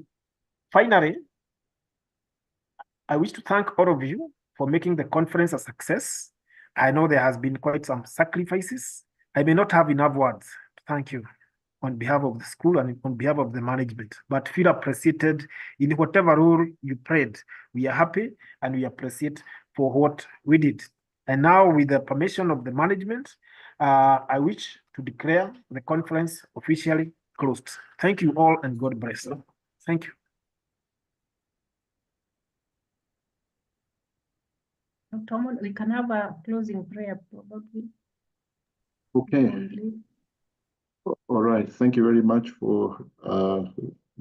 I wish to thank all of you for making the conference a success. I know there has been quite some sacrifices. I may not have enough words to thank you on behalf of the school and on behalf of the management, but feel appreciated in whatever role you played. We are happy, and we appreciate for what we did. And now, with the permission of the management, I wish to declare the conference officially closed. Thank you all, and God bless. Thank you. Dr. Omondi, we can have a closing prayer probably. Okay. All right. Thank you very much for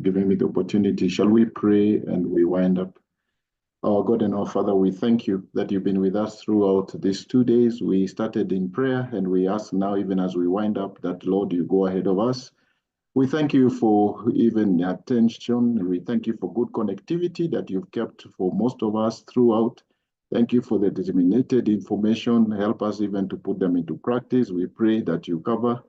giving me the opportunity. Shall we pray and we wind up? Our God and our Father, we thank you that you've been with us throughout these 2 days. We started in prayer, and we ask now, even as we wind up, that, Lord, you go ahead of us. We thank you for even attention. We thank you for good connectivity that you've kept for most of us throughout. Thank you for the disseminated information. Help us even to put them into practice. We pray that you cover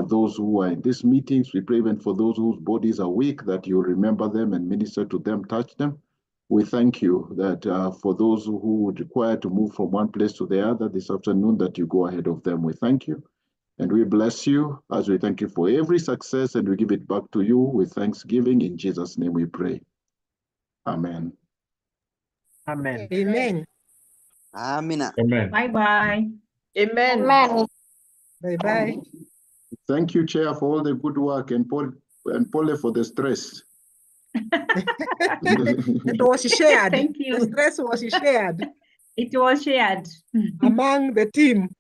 those who are in these meetings. We pray even for those whose bodies are weak, that you remember them and minister to them, touch them. We thank you that for those who would require to move from one place to the other this afternoon, that you go ahead of them. We thank you, and we bless you as we thank you for every success, and we give it back to you with thanksgiving. In Jesus' name we pray. Amen. Amen. Amen. Amen. Amen. Bye-bye. Amen. Amen. Bye-bye. Thank you, Chair, for all the good work, and Paul for the stress. It was shared. Thank you. The stress was shared It was shared. among the team.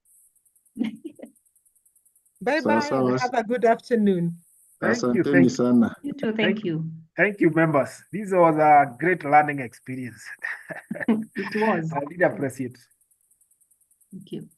Bye-bye. Sawa. Have a good afternoon. Thank you. Asanteni sana. You too. Thank you. Thank you, members. This was a great learning experience. It was. I really appreciate. Thank you.